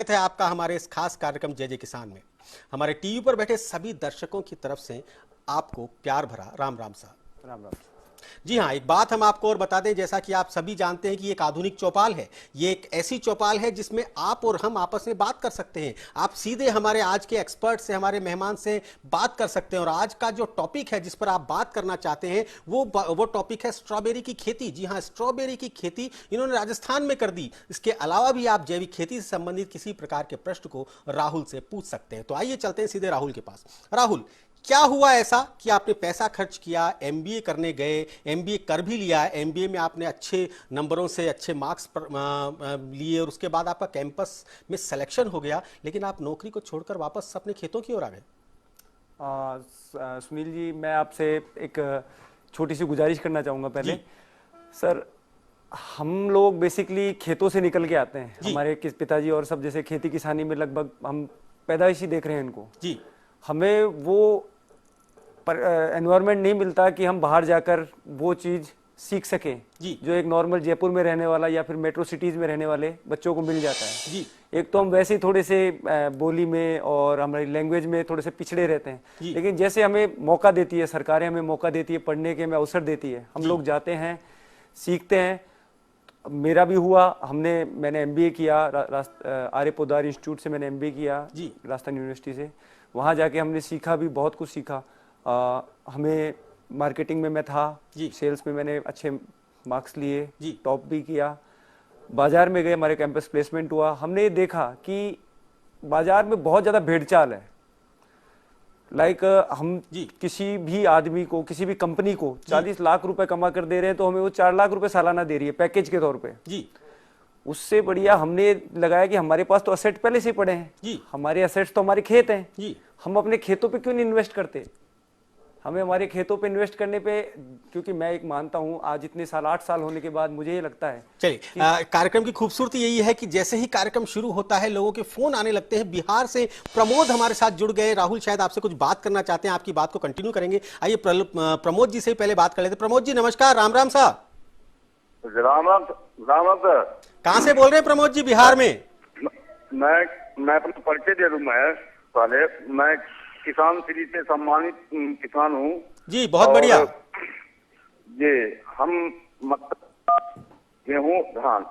है आपका हमारे इस खास कार्यक्रम जय जय किसान में। हमारे टीवी पर बैठे सभी दर्शकों की तरफ से आपको प्यार भरा राम राम सा। राम राम। जी हाँ, एक बात हम आपको और बता दें, जैसा कि आप सभी जानते हैं कि एक आधुनिक चौपाल है। ये एक ऐसी चौपाल है जिसमें आप और हम आपस में बात कर सकते हैं। आप सीधे हमारे आज के एक्सपर्ट से, हमारे मेहमान से बात कर सकते हैं। और आज का जो टॉपिक है जिस पर आप बात करना चाहते हैं वो टॉपिक है स्ट्रॉबेरी की खेती। जी हाँ, स्ट्रॉबेरी की खेती इन्होंने राजस्थान में कर दी। इसके अलावा भी आप जैविक खेती से संबंधित किसी प्रकार के प्रश्न को राहुल से पूछ सकते हैं। तो आइए चलते हैं सीधे राहुल के पास। राहुल, क्या हुआ ऐसा कि आपने पैसा खर्च किया, एमबीए करने गए, एमबीए कर भी लिया, एमबीए में आपने अच्छे नंबरों से अच्छे मार्क्स लिए और उसके बाद आपका कैंपस में सिलेक्शन हो गया, लेकिन आप नौकरी को छोड़कर वापस अपने खेतों की ओर आ गए? सुनील जी, मैं आपसे एक छोटी सी गुजारिश करना चाहूँगा पहले। सर, हम लोग बेसिकली खेतों से निकल के आते हैं। हमारे पिताजी और सब जैसे खेती किसानी में लगभग हम पैदाइश ही देख रहे हैं इनको जी। हमें वो एनवायरनमेंट नहीं मिलता कि हम बाहर जाकर वो चीज़ सीख सकें जी, जो एक नॉर्मल जयपुर में रहने वाला या फिर मेट्रो सिटीज़ में रहने वाले बच्चों को मिल जाता है जी। एक तो हम वैसे ही थोड़े से बोली में और हमारी लैंग्वेज में थोड़े से पिछड़े रहते हैं, लेकिन जैसे हमें मौका देती है सरकारें, हमें मौका देती है, पढ़ने के हमें अवसर देती है, हम लोग जाते हैं, सीखते हैं। मेरा भी हुआ, मैंने एमबीए किया, आर्य पोद्दार इंस्टीट्यूट से मैंने एमबीए किया जी, राजस्थान यूनिवर्सिटी से। वहाँ जाके हमने सीखा भी, बहुत कुछ सीखा। हमें मार्केटिंग में मैं था जी, सेल्स में मैंने अच्छे मार्क्स लिए जी, टॉप भी किया। बाजार में गए, हमारे कैंपस प्लेसमेंट हुआ। हमने ये देखा कि बाजार में बहुत ज़्यादा भेड़चाल है। हम किसी भी आदमी को, किसी भी कंपनी को 40 लाख रुपए कमा कर दे रहे हैं तो हमें वो 4 लाख रुपए सालाना दे रही है पैकेज के तौर पे जी। उससे बढ़िया हमने लगाया कि हमारे पास तो असेट पहले से पड़े हैं जी, हमारे असेट्स तो हमारे खेत हैं जी, हम अपने खेतों पे क्यों नहीं इन्वेस्ट करते? हमें हमारे खेतों पे इन्वेस्ट करने पे, क्योंकि मैं एक मानता हूं, आज इतने साल 8 साल होने के बाद मुझे ये लगता है। चलिए, कार्यक्रम की खूबसूरती यही है कि जैसे ही कार्यक्रम शुरू होता है लोगों के फोन आने लगते हैं। बिहार से प्रमोद हमारे साथ जुड़ गए। राहुल शायद आपसे कुछ बात करना चाहते हैं, आपकी बात को कंटिन्यू करेंगे। आइए प्रमोद जी से पहले बात कर लेते हैं। प्रमोद जी नमस्कार। राम राम साहब। राम राम सर। कहाँ से बोल रहे हैं प्रमोद जी बिहार में? मैं अपना परिचय दे दूं। मैं किसान श्री से सम्मानित किसान हूँ जी। बहुत बढ़िया जी। हम गेहूँ, धान,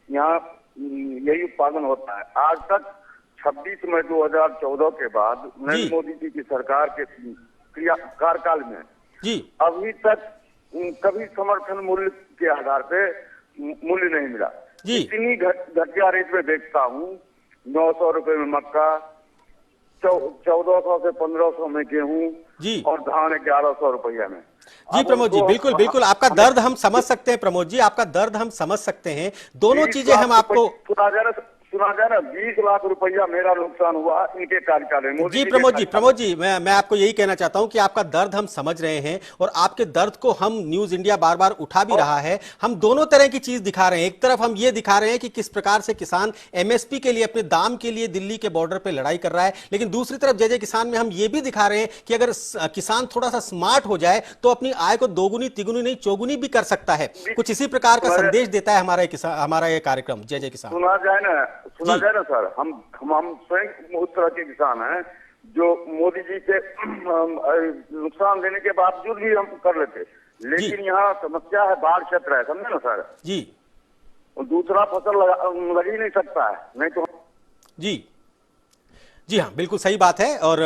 यहाँ यही उत्पादन होता है। आज तक 26 मई 2014 के बाद नरेंद्र मोदी जी की सरकार के कार्यकाल में जी अभी तक कभी समर्थन मूल्य के आधार पे मूल्य नहीं मिला जी। इतनी घटिया रेट में बेचता हूँ। 900 रुपए में मक्का, 1400 से 1500 में गेहूँ जी, और धान 1100 रुपया में जी। प्रमोद जी बिल्कुल बिल्कुल आपका दर्द हम समझ सकते हैं। प्रमोद जी आपका दर्द हम समझ सकते हैं। दोनों चीजें हम आपको सुना जाए ना, 20 लाख रुपया मेरा नुकसान हुआ इनके कार्यकाल में जी। प्रमोद जी मैं आपको यही कहना चाहता हूं कि आपका दर्द हम समझ रहे हैं और आपके दर्द को हम न्यूज इंडिया बार बार उठा भी रहा है। हम दोनों तरह की चीज दिखा रहे हैं। एक तरफ हम ये दिखा रहे हैं कि किस प्रकार से किसान एमएसपी के लिए, अपने दाम के लिए दिल्ली के बॉर्डर पर लड़ाई कर रहा है, लेकिन दूसरी तरफ जय जय किसान में हम ये भी दिखा रहे हैं कि अगर किसान थोड़ा सा स्मार्ट हो जाए तो अपनी आय को दोगुनी तिगुनी नहीं चौगुनी भी कर सकता है। कुछ इसी प्रकार का संदेश देता है हमारा ये कार्यक्रम जय जय किसान। सुना जाए ना सर, हम स्वयं उस तरह के किसान हैं जो मोदी जी के नुकसान देने के बावजूद भी हम कर लेते, लेकिन यहाँ समस्या है, बाढ़ क्षेत्र है, समझे ना सर जी। दूसरा फसल लग ही नहीं सकता है, नहीं तो जी हाँ, बिल्कुल सही बात है। और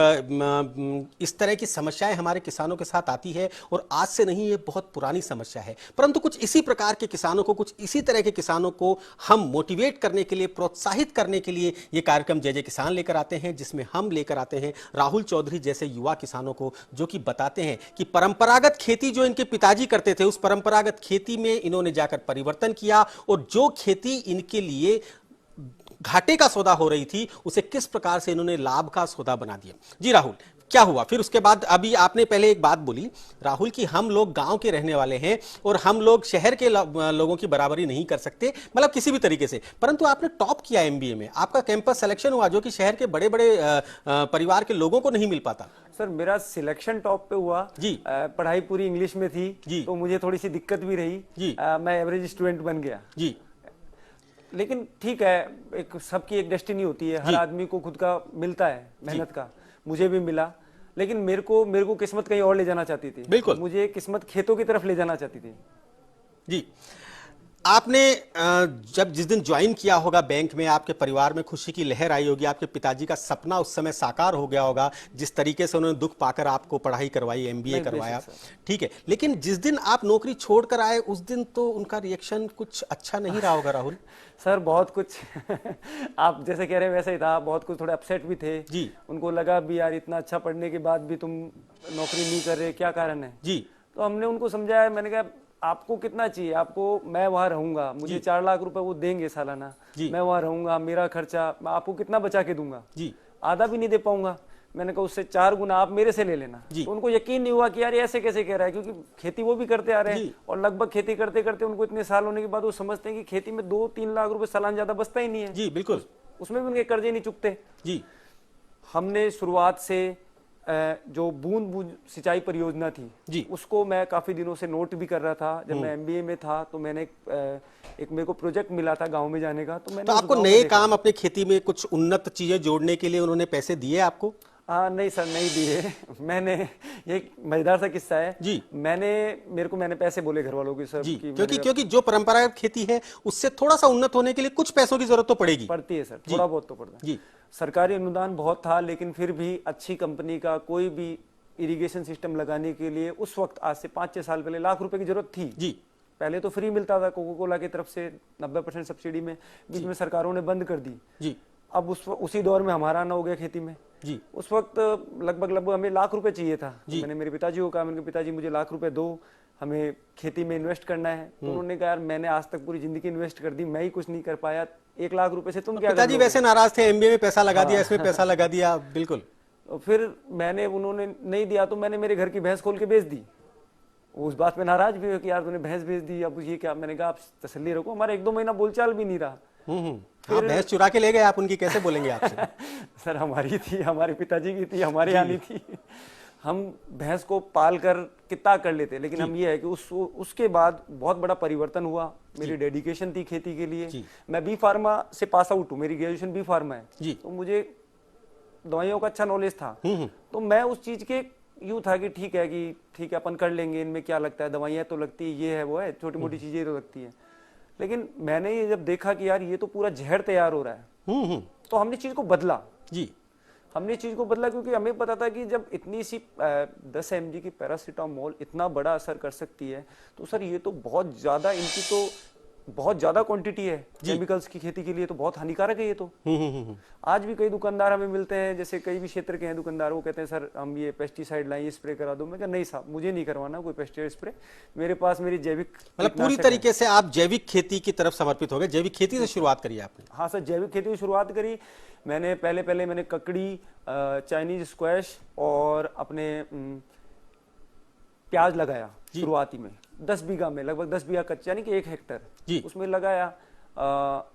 इस तरह की समस्याएं हमारे किसानों के साथ आती है और आज से नहीं, ये बहुत पुरानी समस्या है। परंतु कुछ इसी प्रकार के किसानों को, कुछ इसी तरह के किसानों को हम मोटिवेट करने के लिए, प्रोत्साहित करने के लिए ये कार्यक्रम जय जय किसान लेकर आते हैं, जिसमें हम लेकर आते हैं राहुल चौधरी जैसे युवा किसानों को, जो कि बताते हैं कि परंपरागत खेती जो इनके पिताजी करते थे, उस परंपरागत खेती में इन्होंने जाकर परिवर्तन किया और जो खेती इनके लिए घाटे का सौदा हो रही थी उसे किस प्रकार से इन्होंने लाभ का सौदा बना दिया। जी राहुल, क्या हुआ फिर उसके बाद? अभी आपने पहले एक बात बोली राहुल कि हम लोग गांव के रहने वाले हैं और हम लोग शहर के लोगों की बराबरी नहीं कर सकते, मतलब किसी भी तरीके से। परंतु आपने टॉप किया एमबीए में, आपका कैंपस सिलेक्शन हुआ, जो कि शहर के बड़े बड़े परिवार के लोगों को नहीं मिल पाता। सर, मेरा सिलेक्शन टॉप पे हुआ जी। पढ़ाई पूरी इंग्लिश में थी जी, तो मुझे थोड़ी सी दिक्कत भी रही जी। मैं एवरेज स्टूडेंट बन गया जी। लेकिन ठीक है, एक सबकी एक डेस्टिनी होती है, हर आदमी को खुद का मिलता है मेहनत का, मुझे भी मिला, लेकिन मेरे को किस्मत कहीं और ले जाना चाहती थी। बिल्कुल, मुझे किस्मत खेतों की तरफ ले जाना चाहती थी। जी। आपने जब जिस दिन ज्वाइन किया होगा बैंक में, आपके परिवार में खुशी की लहर आई होगी, आपके पिताजी का सपना उस समय साकार हो गया होगा, जिस तरीके से उन्होंने दुख पाकर आपको पढ़ाई करवाई, एमबीए करवाया, ठीक है। लेकिन जिस दिन आप नौकरी छोड़कर आए उस दिन तो उनका रिएक्शन कुछ अच्छा नहीं रहा होगा राहुल? सर बहुत कुछ आप जैसे कह रहे हैं वैसे ही था, बहुत कुछ, थोड़े अपसेट भी थे जी। उनको लगा भी यार इतना अच्छा पढ़ने के बाद भी तुम नौकरी नहीं कर रहे, क्या कारण है जी। तो हमने उनको समझाया, मैंने कहा आपको कितना चाहिए, आपको मैं वहां रहूंगा, मुझे 4 लाख रुपए वो देंगे सालाना, मैं वहां रहूंगा, मेरा खर्चा मैं आपको कितना बचा के दूंगा जी, आधा भी नहीं दे पाऊंगा। मैंने कहा उससे 4 गुना आप मेरे से ले लेना। तो उनको यकीन नहीं हुआ कि यार ऐसे कैसे कह रहा है, क्योंकि खेती वो भी करते आ रहे हैं और लगभग खेती करते करते उनको इतने साल होने के बाद वो समझते हैं कि खेती में 2-3 लाख रुपए सालाना ज्यादा बचता ही नहीं है जी। बिल्कुल, उसमें भी उनके कर्जे नहीं चुकते जी। हमने शुरुआत से जो बूंद बूंद सिंचाई परियोजना थी जी, उसको मैं काफी दिनों से नोट भी कर रहा था। जब मैं एमबीए में था तो मैंने एक मेरे को प्रोजेक्ट मिला था गांव में जाने का, तो मैंने तो आपको नए काम अपने खेती में कुछ उन्नत चीजें जोड़ने के लिए उन्होंने पैसे दिए आपको? नहीं सर, नहीं दिए। मैंने ये मजेदार सा किस्सा है जी। मैंने पैसे बोले घर वालों की सर जी, क्योंकि जो परंपरागत खेती है उससे थोड़ा सा उन्नत होने के लिए कुछ पैसों की जरूरत तो पड़ती है सर, थोड़ा बहुत तो पड़ता है जी। सरकारी अनुदान बहुत था, लेकिन फिर भी अच्छी कंपनी का कोई भी इरिगेशन सिस्टम लगाने के लिए उस वक्त आज से 5-6 साल पहले लाख रुपए की जरूरत थी जी। पहले तो फ्री मिलता था कोको कोला की तरफ से 90% सब्सिडी में, बीच में सरकारों ने बंद कर दी जी। अब उसी दौर में हमारा आना हो गया खेती में जी। उस वक्त लगभग हमें लाख रुपए चाहिए था। तो मैंने मेरे पिताजी को कहा, मैंने पिताजी मुझे लाख रुपए दो, हमें खेती में इन्वेस्ट करना है। तो उन्होंने कहा यार मैंने आज तक पूरी जिंदगी इन्वेस्ट कर दी, मैं ही कुछ नहीं कर पाया, 1 लाख रुपए से तुम क्या? पिताजी वैसे नाराज थे, एमबीए में पैसा लगा दिया, इसमें पैसा लगा दिया। बिल्कुल। तो फिर उन्होंने नहीं दिया तो मैंने मेरे घर की भैंस खोल के बेच दी। उस बात पे नाराज भी हो कि यार तूने भैंस बेच दी, अब ये क्या? मैंने कहा आप तसल्ली रखो, हमारा 1-2 महीना बोलचाल भी नहीं रहा। फिर भैंस चुरा के ले गए आप, उनकी कैसे बोलेंगे आपसे? सर हमारी थी, हमारे पिताजी की थी, हमारे यहाँ नहीं थी। हम भैंस को पाल कर कितना कर लेते, लेकिन हम ये है कि उसके बाद बहुत बड़ा परिवर्तन हुआ। मेरी डेडिकेशन थी खेती के लिए। मैं बी फार्मा से पास आउट हूँ, मेरी ग्रेजुएशन बी फार्मा है, तो मुझे दवाइयों का अच्छा नॉलेज था। तो मैं उस चीज के यूं था कि ठीक है अपन कर लेंगे, इनमें क्या लगता है, दवाइयाँ तो लगती है, ये है वो है, छोटी मोटी चीजें तो लगती है। लेकिन मैंने ये जब देखा कि यार ये तो पूरा जहर तैयार हो रहा है, तो हमने चीज को बदला जी। हमने चीज को बदला क्योंकि हमें पता था कि जब इतनी सी 10 mg की पैरासीटामोल इतना बड़ा असर कर सकती है, तो सर ये तो बहुत ज्यादा, इनकी तो बहुत ज्यादा क्वांटिटी है केमिकल्स की खेती के लिए, तो बहुत हानिकारक है ये तो। आज भी कई दुकानदार हमें मिलते हैं, जैसे कई भी क्षेत्र के हैं दुकानदार, वो कहते हैं सर हम ये पेस्टिसाइड लाएं, ये स्प्रे करा दो। मैं कहा नहीं साहब, मुझे नहीं करवाना कोई पेस्टिसाइड स्प्रे, मेरे पास मेरी जैविक, मतलब पूरी तरीके से आप जैविक खेती की तरफ समर्पित हो गए। जैविक खेती से शुरुआत करी आपने? हाँ सर, जैविक खेती की शुरुआत करी मैंने। पहले मैंने ककड़ी, चाइनीज स्क्वैश और अपने प्याज लगाया शुरुआती में 10 बीघा में, लगभग 10 बीघा कच्चा, यानी कि 1 हेक्टर उसमें लगाया।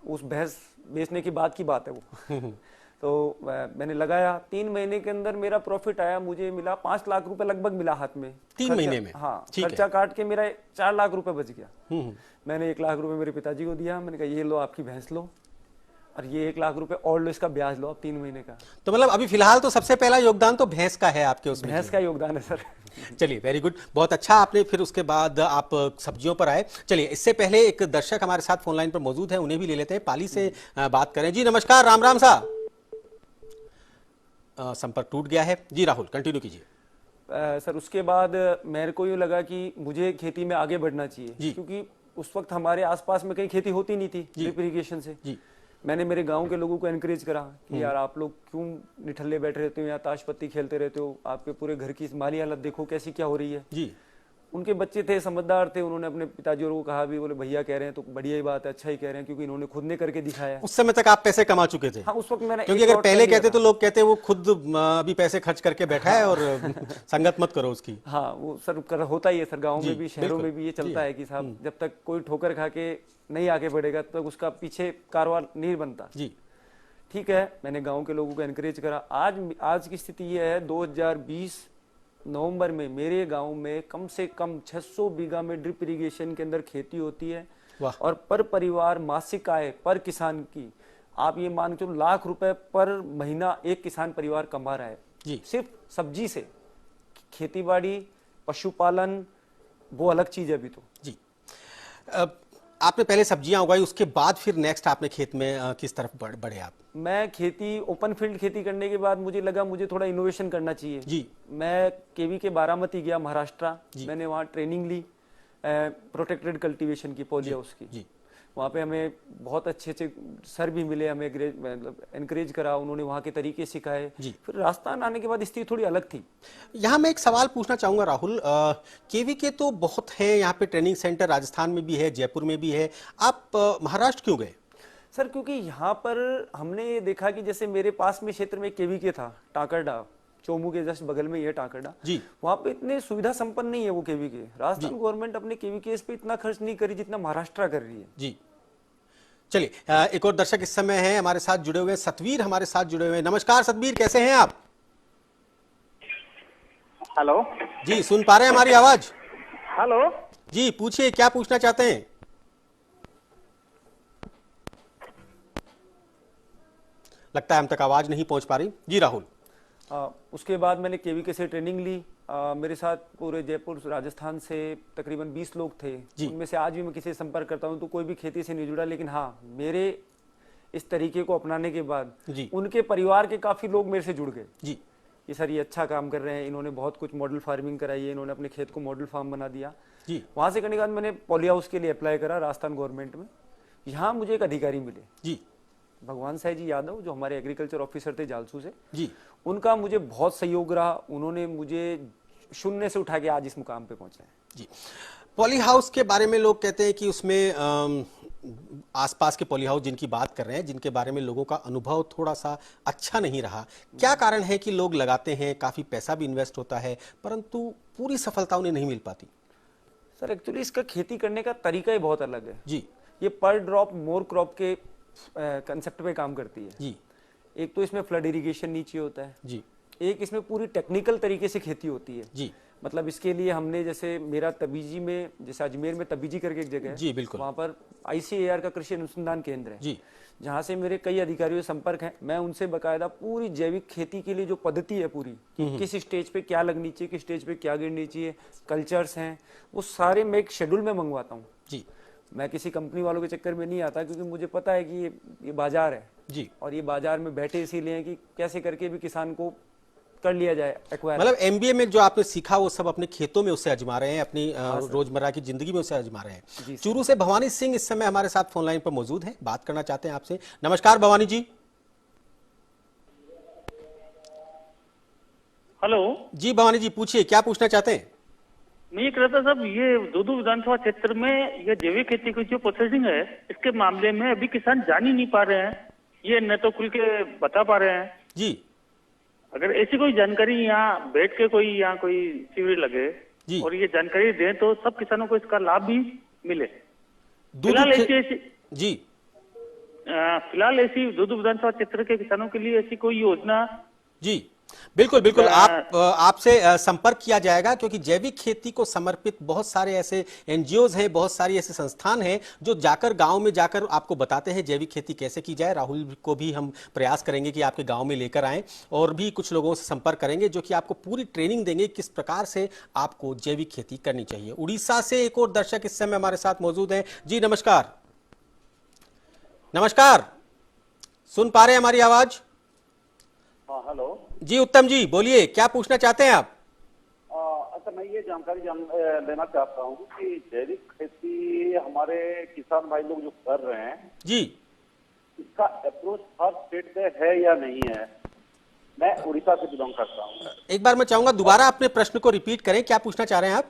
उस भैंस बेचने की बात है वो। तो मैंने लगाया, 3 महीने के अंदर मेरा प्रॉफिट आया, मुझे मिला 5 लाख रुपए लगभग मिला हाथ में 3 महीने में। हाँ, खर्चा काट के मेरा 4 लाख रुपए बच गया। मैंने 1 लाख रुपए मेरे पिताजी को दिया, मैंने कहा ये लो आपकी भैंस लो, और ये 1 लाख रुपए और लो, इसका ब्याज लो आप 3 महीने का। तो मतलब अभी फिलहाल तो सबसे पहला योगदान तो भैंस का है आपके उसमें? भैंस का योगदान है सर। चलिए, वेरी गुड, बहुत अच्छा। आपने फिर उसके बाद आप सब्जियों पर आए। चलिए, इससे पहले एक दर्शक हमारे साथ फोन लाइन पर मौजूद है, उन्हें भी ले लेते हैं, पाली से बात करें। जी नमस्कार, राम राम साहब। संपर्क टूट गया है जी। राहुल कंटिन्यू कीजिए। सर उसके बाद मेरे को यूँ लगा कि मुझे खेती में आगे बढ़ना चाहिए, क्योंकि उस वक्त हमारे आसपास में कहीं खेती होती नहीं थी ड्रिप इरिगेशन से जी। मैंने मेरे गांव के लोगों को एनकरेज करा कि यार आप लोग क्यों निठल्ले बैठे रहते हो या ताश पत्ती खेलते रहते हो, आपके पूरे घर की माली हालत देखो कैसी क्या हो रही है जी। उनके बच्चे थे, समझदार थे, उन्होंने अपने पिताजी को कहा भी, बोले भैया कह रहे हैं तो बढ़िया ही बात है, अच्छा ही कह रहे हैं, क्योंकि इन्होंने खुद ने करके दिखाया। उस समय तक आप पैसे कमा चुके थे? हाँ, उस वक्त मैंने, क्योंकि अगर पहले कहते तो लोग कहते वो खुद अभी पैसे खर्च करके बैठा है और संगत मत करो उसकी। हाँ, वो सर होता ही है सर, गाँव में भी शहरों में भी ये चलता है कि साहब जब तक कोई ठोकर खा के नहीं आगे बढ़ेगा तब तक उसका पीछे कारवार नहीं बनता जी। ठीक है, मैंने गांव के लोगों को एनकरेज करा। आज की स्थिति यह है, 2020 नवंबर में मेरे गांव में कम से कम 600 बीघा में ड्रिप इरिगेशन के अंदर खेती होती है। वाह। और पर परिवार मासिक आय पर किसान की आप ये मान के चलो लाख रुपए पर महीना एक किसान परिवार कमा रहा है जी। सिर्फ सब्जी से। खेतीबाड़ी, पशुपालन वो अलग चीज है अभी तो। जी। आपने पहले सब्जियां उगाई, उसके बाद फिर नेक्स्ट आपने खेत में किस तरफ बढ़े आप? मैं खेती ओपन फील्ड खेती करने के बाद मुझे लगा मुझे थोड़ा इनोवेशन करना चाहिए जी। मैं केवी के बारामती गया महाराष्ट्र, मैंने वहाँ ट्रेनिंग ली प्रोटेक्टेड कल्टीवेशन की, पॉली हाउस की। जी। वहाँ पे हमें बहुत अच्छे अच्छे सर भी मिले, हमें मतलब एनकरेज करा, उन्होंने वहाँ के तरीके सिखाए। फिर राजस्थान आने के बाद स्थिति थोड़ी अलग थी। यहाँ मैं एक सवाल पूछना चाहूंगा राहुल, केवी के तो बहुत हैं यहाँ पे ट्रेनिंग सेंटर, राजस्थान में भी है, जयपुर में भी है, आप महाराष्ट्र क्यों गए? सर क्योंकि यहाँ पर हमने देखा कि जैसे मेरे पास में क्षेत्र में केवी के था टाकरडा, चोमू के जस्ट बगल में ये टाकरडा जी। वहाँ पे इतने सुविधा संपन्न नहीं है वो केवी के। राजस्थान गवर्नमेंट अपने केवी के इस पे इतना खर्च नहीं करी जितना महाराष्ट्र कर रही है। जी। चलिए एक और दर्शक इस समय है हमारे साथ जुड़े हुए, सतवीर हमारे साथ जुड़े हुए। नमस्कार सतवीर, कैसे हैं आप? हेलो जी, सुन पा रहे हैं हमारी आवाज? हेलो जी, पूछिए क्या पूछना चाहते हैं? लगता है हम तक आवाज नहीं पहुंच पा रही। जी राहुल। उसके बाद मैंने केवीके से ट्रेनिंग ली। मेरे साथ पूरे जयपुर राजस्थान से तकरीबन 20 लोग थे। उनमें से आज भी मैं किसी से संपर्क करता हूं तो कोई भी खेती से नहीं जुड़ा, लेकिन हाँ मेरे इस तरीके को अपनाने के बाद उनके परिवार के काफी लोग मेरे से जुड़ गए। जी। ये सर ये अच्छा काम कर रहे हैं, इन्होंने बहुत कुछ मॉडल फार्मिंग कराई है, इन्होंने अपने खेत को मॉडल फार्म बना दिया। जी। वहां से करने के बाद मैंने पॉली हाउस के लिए अप्लाई करा राजस्थान गवर्नमेंट में। यहाँ मुझे एक अधिकारी मिले जी। भगवान साई जी यादव, जो हमारे एग्रीकल्चर ऑफिसर थे जालसू से। जी। उनका मुझे बहुत सहयोग रहा, उन्होंने मुझे शून्य से उठा के आज इस मुकाम पे पहुंचाया। जी। पॉली हाउस के बारे में लोग कहते हैं कि उसमें आसपास के पॉली हाउस जिनकी बात कर रहे हैं, जिनके बारे में लोगों का अनुभव थोड़ा सा अच्छा नहीं रहा, क्या कारण है कि लोग लगाते हैं, काफी पैसा भी इन्वेस्ट होता है, परंतु पूरी सफलता उन्हें नहीं मिल पाती? सर एक्चुअली इसका खेती करने का तरीका ही बहुत अलग है। जी। ये पर ड्रॉप मोर क्रॉप के कंसेप्ट पे काम करती है। जी। एक तो इसमें फ्लड इरिगेशन नीचे होता है जी। एक इसमें पूरी टेक्निकल तरीके से खेती होती है। जी। मतलब इसके लिए हमने जैसे मेरा तबीजी में, जैसे अजमेर में तबीजी करके एक जगह है, जी बिल्कुल, वहाँ पर ICAR का कृषि अनुसंधान केंद्र है जी, जहाँ से मेरे कई अधिकारियों से संपर्क है। मैं उनसे बकायदा पूरी जैविक खेती के लिए जो पद्धति है पूरी, किस स्टेज पे क्या लगनी चाहिए, किस स्टेज पे क्या गिरनी चाहिए, कल्चर्स हैं, वो सारे मैं एक शेड्यूल में मंगवाता हूँ। जी। मैं किसी कंपनी वालों के चक्कर में नहीं आता, क्योंकि मुझे पता है कि ये बाजार है जी, और ये बाजार में बैठे इसीलिए हैं कि कैसे करके भी किसान को कर लिया जाए एक्वायर। मतलब MBA में जो आपने सीखा वो सब अपने खेतों में उसे आजमा रहे हैं, अपनी रोजमर्रा की जिंदगी में उसे आजमा रहे हैं। चूरू से भवानी सिंह इस समय हमारे साथ फोन लाइन पर मौजूद हैं, बात करना चाहते हैं आपसे। नमस्कार भवानी जी। हेलो जी भवानी जी, पूछिए क्या पूछना चाहते हैं? मैं ये कह रहा था साहब, ये दूदू विधानसभा क्षेत्र में ये जैविक खेती की जो प्रोसेसिंग है, इसके मामले में अभी किसान जान ही नहीं पा रहे हैं, ये न तो खुल के बता पा रहे हैं। जी। अगर ऐसी कोई जानकारी यहाँ बैठ के कोई यहाँ कोई शिविर लगे जी, और ये जानकारी दें तो सब किसानों को इसका लाभ भी मिले। दूध फिलहाल ऐसी जी, फिलहाल ऐसी दूदू विधानसभा क्षेत्र के किसानों के लिए ऐसी कोई योजना? जी बिल्कुल बिल्कुल, आपसे संपर्क किया जाएगा, क्योंकि जैविक खेती को समर्पित बहुत सारे ऐसे NGOs हैं, बहुत सारी ऐसे संस्थान हैं जो जाकर गांव में जाकर आपको बताते हैं जैविक खेती कैसे की जाए। राहुल को भी हम प्रयास करेंगे कि आपके गांव में लेकर आएं और भी कुछ लोगों से संपर्क करेंगे जो कि आपको पूरी ट्रेनिंग देंगे किस प्रकार से आपको जैविक खेती करनी चाहिए। उड़ीसा से एक और दर्शक इस समय हमारे साथ मौजूद हैं। जी नमस्कार। नमस्कार, सुन पा रहे हैं हमारी आवाज? हाँ हेलो जी उत्तम जी, बोलिए क्या पूछना चाहते हैं आप? अच्छा, मैं ये जानकारी लेना चाहता हूँ कि जैविक खेती हमारे किसान भाई लोग जो कर रहे हैं जी, इसका अप्रोच हर स्टेट में है या नहीं है? मैं उड़ीसा से बिलोंग करता हूँ। एक बार मैं चाहूंगा दोबारा अपने प्रश्न को रिपीट करें, क्या पूछना चाह रहे हैं आप?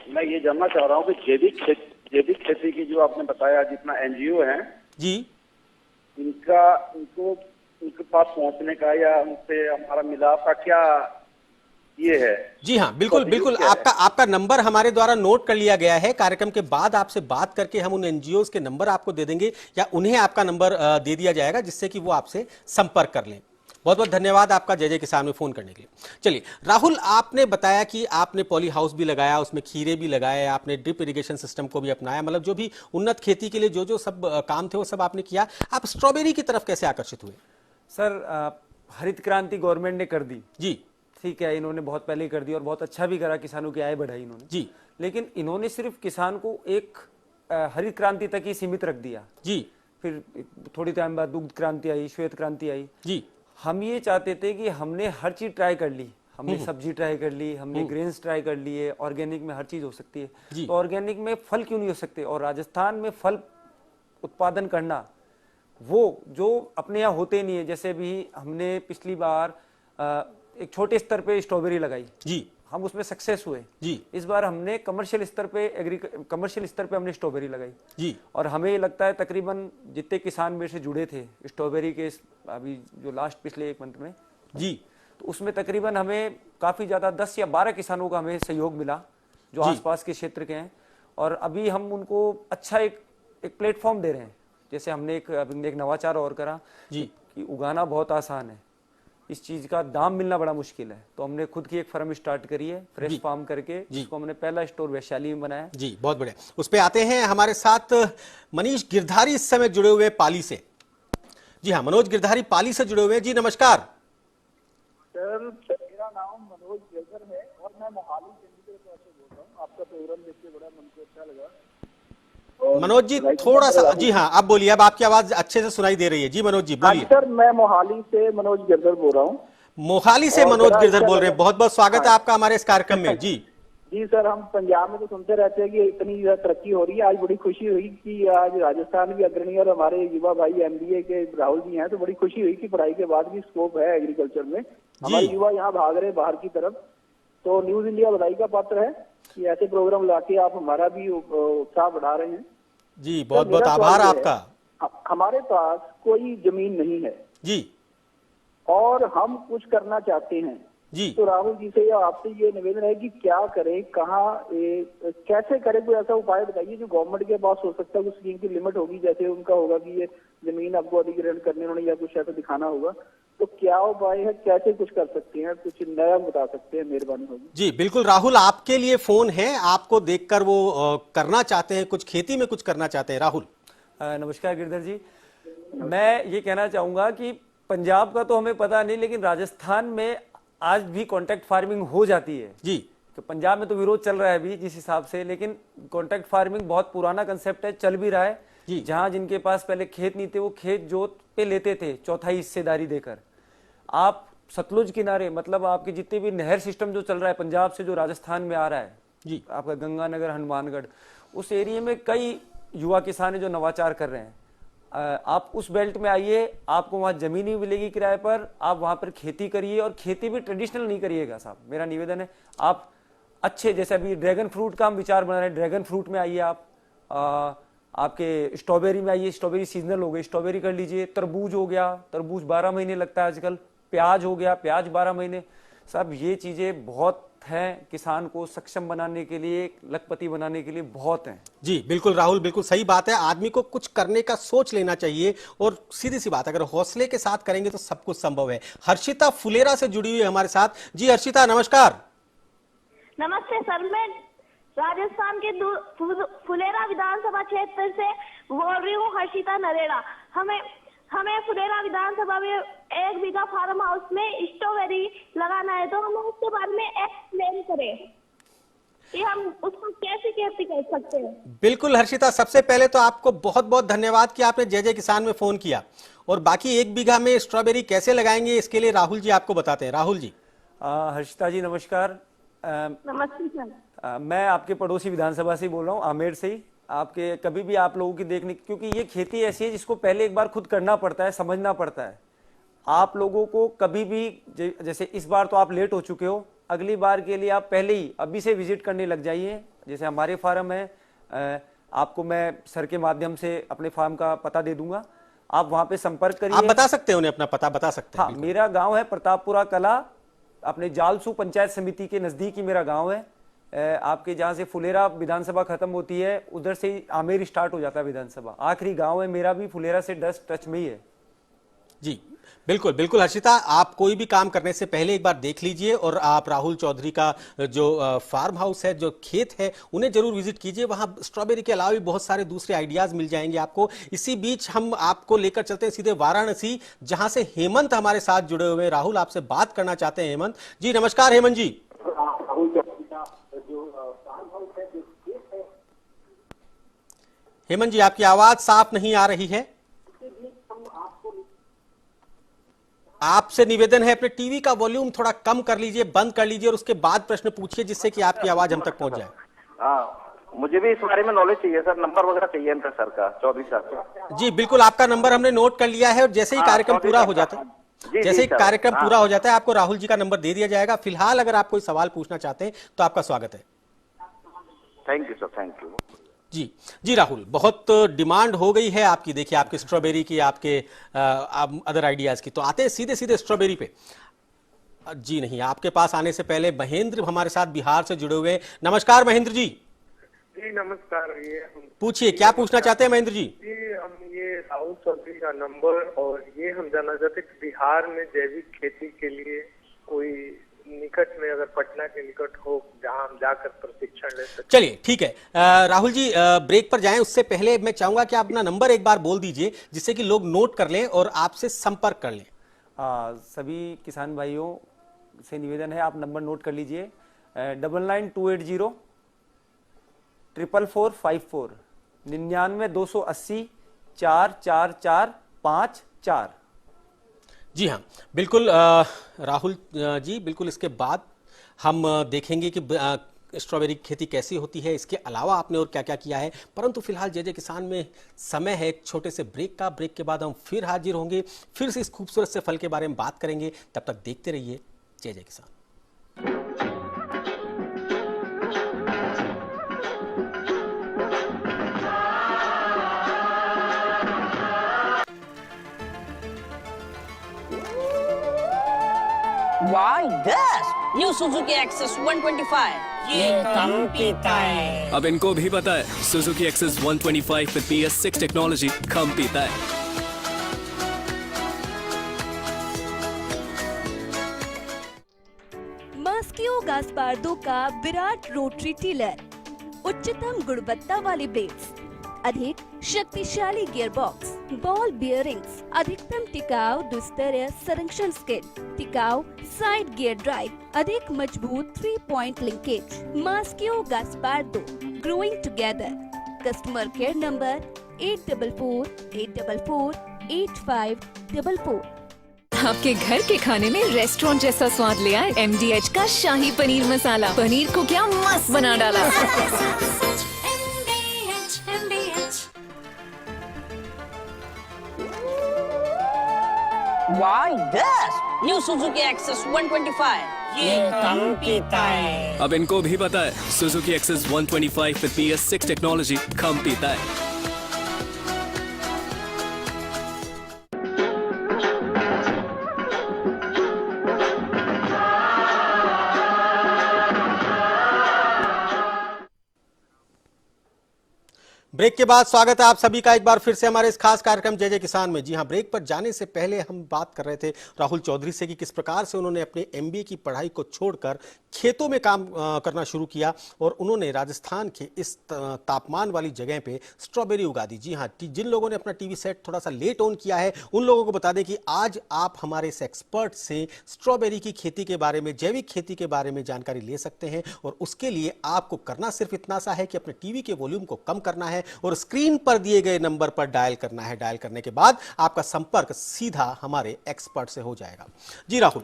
मैं ये जानना चाह रहा हूँ कि जैविक खेती की जो आपने बताया जितना NGO है जी, इनको उनके पास पहुंचने का या उनसे हमारा मिलाप का क्या ये है? जी हाँ बिल्कुल बिल्कुल, आपका नंबर हमारे द्वारा नोट कर लिया गया है। कार्यक्रम के बाद आपसे बात करके हम उन NGOs के नंबर आपको दे देंगे या उन्हें आपका नंबर दे दिया जाएगा जिससे कि वो आपसे संपर्क कर लें। बहुत बहुत धन्यवाद आपका जय जय किसान में फोन करने के लिए। चलिए राहुल, आपने बताया कि आपने पॉली हाउस भी लगाया, उसमें खीरे भी लगाए, आपने ड्रिप इरिगेशन सिस्टम को भी अपनाया, मतलब जो भी उन्नत खेती के लिए जो जो सब काम थे वो सब आपने किया। आप स्ट्रॉबेरी की तरफ कैसे आकर्षित हुए? सर हरित क्रांति गवर्नमेंट ने कर दी जी, ठीक है, इन्होंने बहुत पहले ही कर दी और बहुत अच्छा भी करा, किसानों की आय बढ़ाई इन्होंने जी, लेकिन इन्होंने सिर्फ किसान को एक हरित क्रांति तक ही सीमित रख दिया। जी, फिर थोड़ी टाइम बाद दुग्ध क्रांति आई, श्वेत क्रांति आई। जी, हम ये चाहते थे कि हमने हर चीज ट्राई कर ली, हमने सब्जी ट्राई कर ली, हमने ग्रेन्स ट्राई कर लिए, ऑर्गेनिक में हर चीज हो सकती है, तो ऑर्गेनिक में फल क्यों नहीं हो सकते? और राजस्थान में फल उत्पादन करना वो जो अपने यहाँ होते नहीं है। जैसे भी हमने पिछली बार एक छोटे स्तर पे स्ट्रॉबेरी लगाई, जी, हम उसमें सक्सेस हुए। जी, इस बार हमने कमर्शियल स्तर पे कमर्शियल स्तर पे हमने स्ट्रॉबेरी लगाई जी, और हमें लगता है तकरीबन जितने किसान मेरे से जुड़े थे स्ट्रॉबेरी के अभी जो लास्ट पिछले 1 मंथ में, जी, तो उसमें तकरीबन हमें काफी ज्यादा 10 या 12 किसानों का हमें सहयोग मिला जो आसपास के क्षेत्र के हैं। और अभी हम उनको अच्छा एक प्लेटफॉर्म दे रहे हैं। जैसे हमने एक नवाचार और करा जी, कि उगाना बहुत आसान है, इस चीज का दाम मिलना बड़ा मुश्किल है, तो हमने खुद की एक फर्म स्टार्ट करी है फ्रेश फार्म करके, जिसको हमने पहला स्टोर वैशाली में बनाया। जी, बहुत बढ़िया। उस पे आते हैं। हमारे साथ मनीष गिरधारी इस समय जुड़े हुए पाली से। जी हाँ, मनोज गिरधारी पाली से जुड़े हुए हैं। जी नमस्कार सर, मेरा नाम मनोज गिरधर है और मैं मोहाली चंडीगढ़ से बोल रहा हूँ। आपका प्रोग्राम देख के बड़ा मन को अच्छा लगा। मनोज जी थोड़ा सा, जी हाँ अब बोलिए, अब आपकी आवाज अच्छे से सुनाई दे रही है। जी मनोज जी बोलिए। सर, मैं मोहाली से मनोज गिरधर बोल रहा हूँ। मोहाली से मनोज गिरधर बोल रहे हैं। बहुत बहुत स्वागत है आपका हमारे इस कार्यक्रम में। जी जी सर, हम पंजाब में तो सुनते रहते हैं कि इतनी तरक्की हो रही है। आज बड़ी खुशी हुई कि आज राजस्थान भी अग्रणी और हमारे युवा भाई एमबीए के राहुल जी हैं, तो बड़ी खुशी हुई कि पढ़ाई के बाद भी स्कोप है एग्रीकल्चर में। हमारे युवा यहाँ भाग रहे हैं बाहर की तरफ, तो न्यूज इंडिया बधाई का पात्र है कि ऐसे प्रोग्राम लाके आप हमारा भी उत्साह बढ़ा रहे हैं। जी, बहुत बहुत आभार आपका। हमारे पास कोई जमीन नहीं है जी, और हम कुछ करना चाहते हैं जी, तो राहुल जी से या आपसे ये निवेदन है कि क्या करें, कहाँ कैसे करें, कोई ऐसा उपाय बताइए जो गवर्नमेंट के पास हो सकता है। कुछ स्कीम की लिमिट होगी, जैसे उनका होगा कि ये जमीन आपको अधिग्रहण करने उन्होंने या कुछ ऐसा दिखाना होगा, तो क्या उपाय है, कैसे कुछ कर सकते हैं, कुछ नया बता सकते हैं, मेहरबानी होगी। जी बिल्कुल राहुल, आपके लिए फोन है, आपको देखकर वो करना चाहते हैं, कुछ खेती में कुछ करना चाहते हैं। राहुल नमस्कार गिरधर जी, मैं ये कहना चाहूंगा कि पंजाब का तो हमें पता नहीं, लेकिन राजस्थान में आज भी कॉन्ट्रैक्ट फार्मिंग हो जाती है जी, तो पंजाब में तो विरोध चल रहा है अभी जिस हिसाब से, लेकिन कॉन्ट्रैक्ट फार्मिंग बहुत पुराना कंसेप्ट है, चल भी रहा है। जहां जिनके पास पहले खेत नहीं थे वो खेत जोत पे लेते थे चौथाई हिस्सेदारी देकर। आप सतलुज किनारे, मतलब आपके जितने भी नहर सिस्टम जो चल रहा है पंजाब से जो राजस्थान में आ रहा है जी, आपका गंगानगर, हनुमानगढ़, उस एरिया में कई युवा किसान है जो नवाचार कर रहे हैं। आप उस बेल्ट में आइए, आपको वहां जमीन भी मिलेगी किराए पर, आप वहां पर खेती करिए और खेती भी ट्रेडिशनल नहीं करिएगा साहब, मेरा निवेदन है। आप अच्छे, जैसे अभी ड्रैगन फ्रूट का हम विचार बना रहे हैं, ड्रैगन फ्रूट में आइए आप, आपके स्ट्रॉबेरी में आइए, स्ट्रॉबेरी सीजनल हो गई, स्ट्रॉबेरी कर लीजिए। तरबूज हो गया, तरबूज 12 महीने लगता है आजकल। प्याज हो गया, प्याज 12 महीने। साहब ये चीजें बहुत हैं, किसान को सक्षम बनाने के लिए, लखपति बनाने के लिए बहुत हैं। जी बिल्कुल राहुल, बिल्कुल सही बात है। आदमी को कुछ करने का सोच लेना चाहिए और सीधी सी बात, अगर हौसले के साथ करेंगे तो सब कुछ संभव है। हर्षिता फुलेरा से जुड़ी हुई है हमारे साथ। जी हर्षिता नमस्कार। नमस्ते सर, मैं राजस्थान के फुलेरा विधानसभा क्षेत्र से बोल रही हूँ, हर्षिता नरेला। हमें फुलेरा विधानसभा में 1 बीघा फार्म हाउस में स्ट्रॉबेरी लगाना है, तो हम उसके बारे में एक्सप्लेन करें कि हम उसको कैसे खेती कर सकते हैं। बिल्कुल हर्षिता, सबसे पहले तो आपको बहुत बहुत धन्यवाद कि आपने जय जय किसान में फोन किया, और बाकी 1 बीघा में स्ट्रॉबेरी कैसे लगाएंगे इसके लिए राहुल जी आपको बताते हैं। राहुल जी। हर्षिता जी नमस्कार। नमस्ते सर। मैं आपके पड़ोसी विधानसभा से बोल रहा हूँ, आमेर से ही। आपके कभी भी आप लोगों की देखने, क्योंकि ये खेती ऐसी है जिसको पहले एक बार खुद करना पड़ता है, समझना पड़ता है। आप लोगों को कभी भी, जैसे इस बार तो आप लेट हो चुके हो, अगली बार के लिए आप पहले ही अभी से विजिट करने लग जाइए। जैसे हमारे फार्म है, आपको मैं सर के माध्यम से अपने फार्म का पता दे दूंगा, आप वहां पे संपर्क करिए। आप बता सकते हैं उन्हें अपना पता बता सकते हैं। हाँ, मेरा गांव है प्रतापपुरा कला, अपने जालसू पंचायत समिति के नजदीक ही मेरा गांव है। आपके जहां से फुलेरा विधानसभा खत्म होती है उधर से ही आमेर स्टार्ट हो जाता है विधानसभा। आखिरी गांव है मेरा भी फुलेरा से 10 टच में ही है। जी बिल्कुल बिल्कुल हर्षिता, आप कोई भी काम करने से पहले एक बार देख लीजिए और आप राहुल चौधरी का जो फार्म हाउस है, जो खेत है, उन्हें जरूर विजिट कीजिए। वहां स्ट्रॉबेरी के अलावा भी बहुत सारे दूसरे आइडियाज मिल जाएंगे आपको। इसी बीच हम आपको लेकर चलते हैं सीधे वाराणसी, जहां से हेमंत हमारे साथ जुड़े हुए हैं। राहुल आपसे बात करना चाहते हैं। हेमंत जी, नमस्कार। हेमंत जी, हेमंत जी आपकी आवाज साफ नहीं आ रही है। आपसे निवेदन है, अपने टीवी का वॉल्यूम थोड़ा कम कर लीजिए, बंद कर लीजिए और उसके बाद प्रश्न पूछिए, जिससे कि आपकी आवाज हम तक पहुंच जाए। हाँ, मुझे भी इस बारे में नॉलेज चाहिए सर, नंबर वगैरह चाहिए इनका सर का, चौधरी साहब का। जी बिल्कुल, आपका नंबर हमने नोट कर लिया है और जैसे ही कार्यक्रम पूरा हो जाता है, जैसे ही कार्यक्रम पूरा हो जाता है, आपको राहुल जी का नंबर दे दिया जाएगा। फिलहाल अगर आप कोई सवाल पूछना चाहते हैं तो आपका स्वागत है। Thank you sir, thank you. जी जी राहुल, बहुत डिमांड हो गई है आपकी, देखिए आपके स्ट्रॉबेरी की, आपके अदर आइडियाज की, तो आते हैं सीधे सीधे स्ट्रॉबेरी पे। जी नहीं, आपके पास आने से पहले महेंद्र हमारे साथ बिहार से जुड़े हुए हैं। नमस्कार महेंद्र जी। जी नमस्कार। ये पूछिए, क्या पूछना चाहते हैं महेंद्र जी? जी हम ये राहुल चौधरी का नंबर, और ये हम जानना चाहते हैं कि बिहार में जैविक खेती के लिए कोई निकट में, अगर पटना के निकट हो, जहां हम जाकर प्रशिक्षण ले सकते। चलिए ठीक है राहुल जी, ब्रेक पर जाएं उससे पहले मैं चाहूंगा कि आप अपना नंबर एक बार बोल दीजिए, जिससे कि लोग नोट कर लें और आपसे संपर्क कर लें। सभी किसान भाइयों से निवेदन है, आप नंबर नोट कर लीजिए। 9928044454 99 280 44454। जी हाँ बिल्कुल राहुल जी, बिल्कुल इसके बाद हम देखेंगे कि स्ट्रॉबेरी की खेती कैसी होती है, इसके अलावा आपने और क्या क्या किया है। परंतु फिलहाल जय जय किसान में समय है एक छोटे से ब्रेक का। ब्रेक के बाद हम फिर हाजिर होंगे, फिर से इस खूबसूरत से फल के बारे में बात करेंगे। तब तक देखते रहिए जय जय किसान। Why this? New Suzuki Access 125. ये कम पीता है। अब इनको भी पता है, Suzuki Access 125 with PS6 technology कम पीता है। मास्कियो गास्पार्डो का विराट रोटरी टिलर, उच्चतम गुणवत्ता वाले ब्लेड्स, अधिक शक्तिशाली गियरबॉक्स, बॉल बियरिंग्स, अधिकतम टिकाऊ दुस्तरीय संरक्षण स्किड, टिकाऊ साइड गियर ड्राइव, अधिक मजबूत 3 point linkage. Maschio Gaspardo, growing together. Customer care number 8448448544। आपके घर के खाने में रेस्टोरेंट जैसा स्वाद ले आए MDH का शाही पनीर मसाला। पनीर को क्या मस्त बना डाला। Why this? New Suzuki Access 125. ये कम पीता है। अब इनको भी पता है, Suzuki Access 125 with PS6 technology कम पीता है। ब्रेक के बाद स्वागत है आप सभी का एक बार फिर से हमारे इस खास कार्यक्रम जय जय किसान में। जी हाँ, ब्रेक पर जाने से पहले हम बात कर रहे थे राहुल चौधरी से कि किस प्रकार से उन्होंने अपने MBA की पढ़ाई को छोड़कर खेतों में काम करना शुरू किया और उन्होंने राजस्थान के इस तापमान वाली जगह पे स्ट्रॉबेरी उगा दी। जी हाँ, जिन लोगों ने अपना टीवी सेट थोड़ा सा लेट ऑन किया है, उन लोगों को बता दें कि आज आप हमारे इस एक्सपर्ट से स्ट्रॉबेरी की खेती के बारे में, जैविक खेती के बारे में जानकारी ले सकते हैं। और उसके लिए आपको करना सिर्फ इतना सा है कि अपने टीवी के वॉल्यूम को कम करना है और स्क्रीन पर दिए गए नंबर पर डायल करना है। डायल करने के बाद आपका संपर्क सीधा हमारे एक्सपर्ट से हो जाएगा। जी राहुल,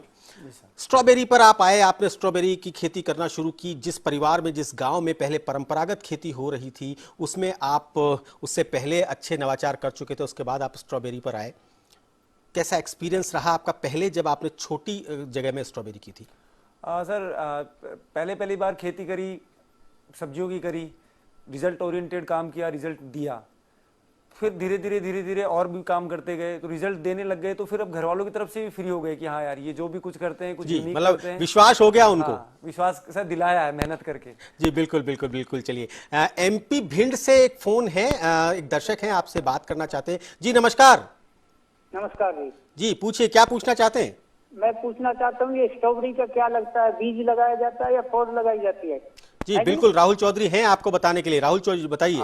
स्ट्रॉबेरी पर आप आए, आपने स्ट्रॉबेरी की खेती करना शुरू की। जिस परिवार में, जिस गांव में पहले परंपरागत खेती हो रही थी, उसमें आप उससे पहले अच्छे नवाचार कर चुके थे, उसके बाद आप स्ट्रॉबेरी पर आए। कैसा एक्सपीरियंस रहा आपका पहले जब आपने छोटी जगह में स्ट्रॉबेरी की थी? सर पहली बार खेती करी, सब्जियों की करी, रिजल्ट ओरिएंटेड काम किया, रिजल्ट दिया। फिर धीरे धीरे और भी काम करते गए तो रिजल्ट देने लग गए। तो फिर अब घर वालों की तरफ से भी फ्री हो गए कि हाँ यार, ये जो भी कुछ करते हैं कुछ यूनिक करते हैं। विश्वास हो गया उनको। हाँ, विश्वास सर दिलाया है मेहनत करके। जी बिल्कुल बिल्कुल बिल्कुल। चलिए MP भिंड से एक फोन है, एक दर्शक हैं आपसे बात करना चाहते हैं। जी नमस्कार। नमस्कार जी। जी पूछिए, क्या पूछना चाहते हैं? मैं पूछना चाहता हूँ ये स्ट्रॉबेरी का क्या लगता है, बीज लगाया जाता है या पौध लगाई जाती है? जी बिल्कुल, राहुल चौधरी हैं आपको बताने के लिए। राहुल चौधरी बताइए।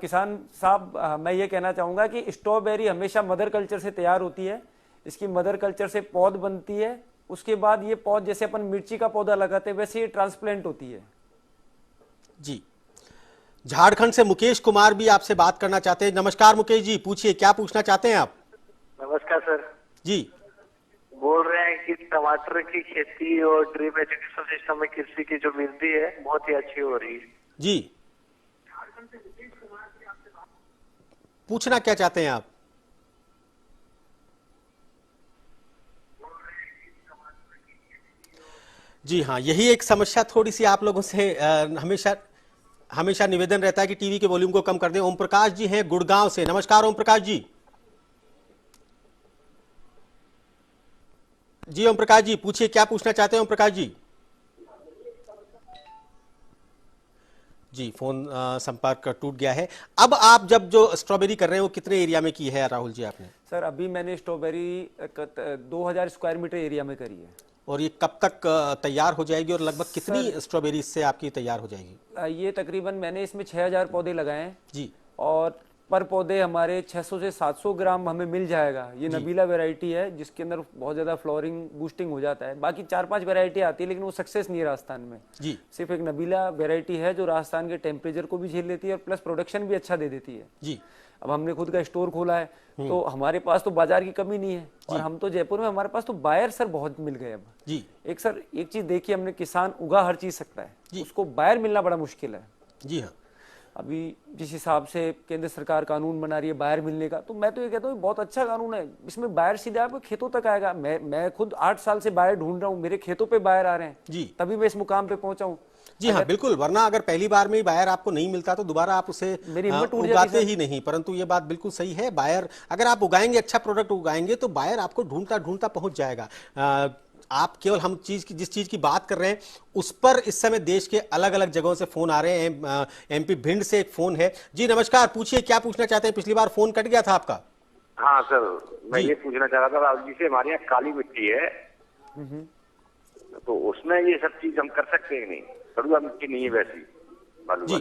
किसान साहब, मैं ये कहना चाहूंगा कि स्ट्रॉबेरी हमेशा मदर कल्चर से तैयार होती है। इसकी मदर कल्चर से पौध बनती है, उसके बाद ये पौध जैसे अपन मिर्ची का पौधा लगाते हैं वैसे ये ट्रांसप्लांट होती है। जी, झारखंड से मुकेश कुमार भी आपसे बात करना चाहते हैं। नमस्कार मुकेश जी, पूछिए क्या पूछना चाहते हैं आप? नमस्कार सर जी, बोल रहे हैं कि टमाटर की खेती और ड्रिप इरिगेशन सिस्टम में कृषि की जो वृद्धि है बहुत ही अच्छी हो रही है। जी पूछना क्या चाहते हैं आप? जी हाँ, यही एक समस्या थोड़ी सी आप लोगों से हमेशा निवेदन रहता है कि टीवी के वॉल्यूम को कम कर दें। ओम प्रकाश जी हैं गुड़गांव से। नमस्कार ओम प्रकाश जी। जी ओम प्रकाश जी पूछिए, क्या पूछना चाहते हैं ओम प्रकाश जी? जी फोन संपर्क टूट गया है। अब आप जब जो स्ट्रॉबेरी कर रहे हैं वो कितने एरिया में की है राहुल जी आपने? सर अभी मैंने स्ट्रॉबेरी 2000 स्क्वायर मीटर एरिया में करी है। और ये कब तक तैयार हो जाएगी और लगभग कितनी स्ट्रॉबेरी इससे आपकी तैयार हो जाएगी? ये तकरीबन मैंने इसमें 6000 पौधे लगाए हैं जी, और पर पौधे हमारे 600 से 700 ग्राम हमें मिल जाएगा। ये नबीला वैरायटी है जिसके अंदर बहुत ज्यादा फ्लोरिंग बूस्टिंग हो जाता है। बाकी 4-5 वैरायटी आती है लेकिन वो सक्सेस नहीं है राजस्थान में। जी, सिर्फ एक नबीला वैरायटी है जो राजस्थान के टेम्परेचर को भी झेल लेती है और प्लस प्रोडक्शन भी अच्छा दे देती है। जी, अब हमने खुद का स्टोर खोला है तो हमारे पास तो बाजार की कमी नहीं है और हम तो जयपुर में, हमारे पास तो बायर सर बहुत मिल गए। अब जी एक चीज देखिए, हमने किसान उगा हर चीज सकता है, उसको बायर मिलना बड़ा मुश्किल है। जी हाँ, अभी जिस हिसाब से केंद्र सरकार कानून बना रही है बायर मिलने का, तो मैं तो ये कहता हूँ बहुत अच्छा कानून है। इसमें बायर सीधे आपके खेतों तक आएगा। मैं खुद 8 साल से बायर ढूंढ रहा हूँ, मेरे खेतों पे बायर आ रहे हैं जी, तभी मैं इस मुकाम पे पहुंचा हूँ। जी हाँ बिल्कुल, वरना अगर पहली बार में ही बायर आपको नहीं मिलता तो दोबारा आप उसे उगाते ही नहीं। परंतु ये बात बिल्कुल सही है, बायर अगर आप उगाएंगे, अच्छा प्रोडक्ट उगाएंगे तो बायर आपको ढूंढता ढूंढता पहुंच जाएगा। आप केवल हम जिस चीज की बात कर रहे हैं उस पर इस समय देश के अलग अलग जगहों से फोन आ रहे हैं। एमपी भिंड से एक फोन है। जी नमस्कार, पूछिए क्या पूछना चाहते हैं? पिछली बार फोन कट गया था आपका। हाँ सर, मैं ये पूछना चाह रहा था, राहुल जी से, हमारे यहाँ काली मिट्टी है तो उसमें ये सब चीज हम कर सकते हैं नहीं? कड़ुआ मिट्टी नहीं है वैसी जी।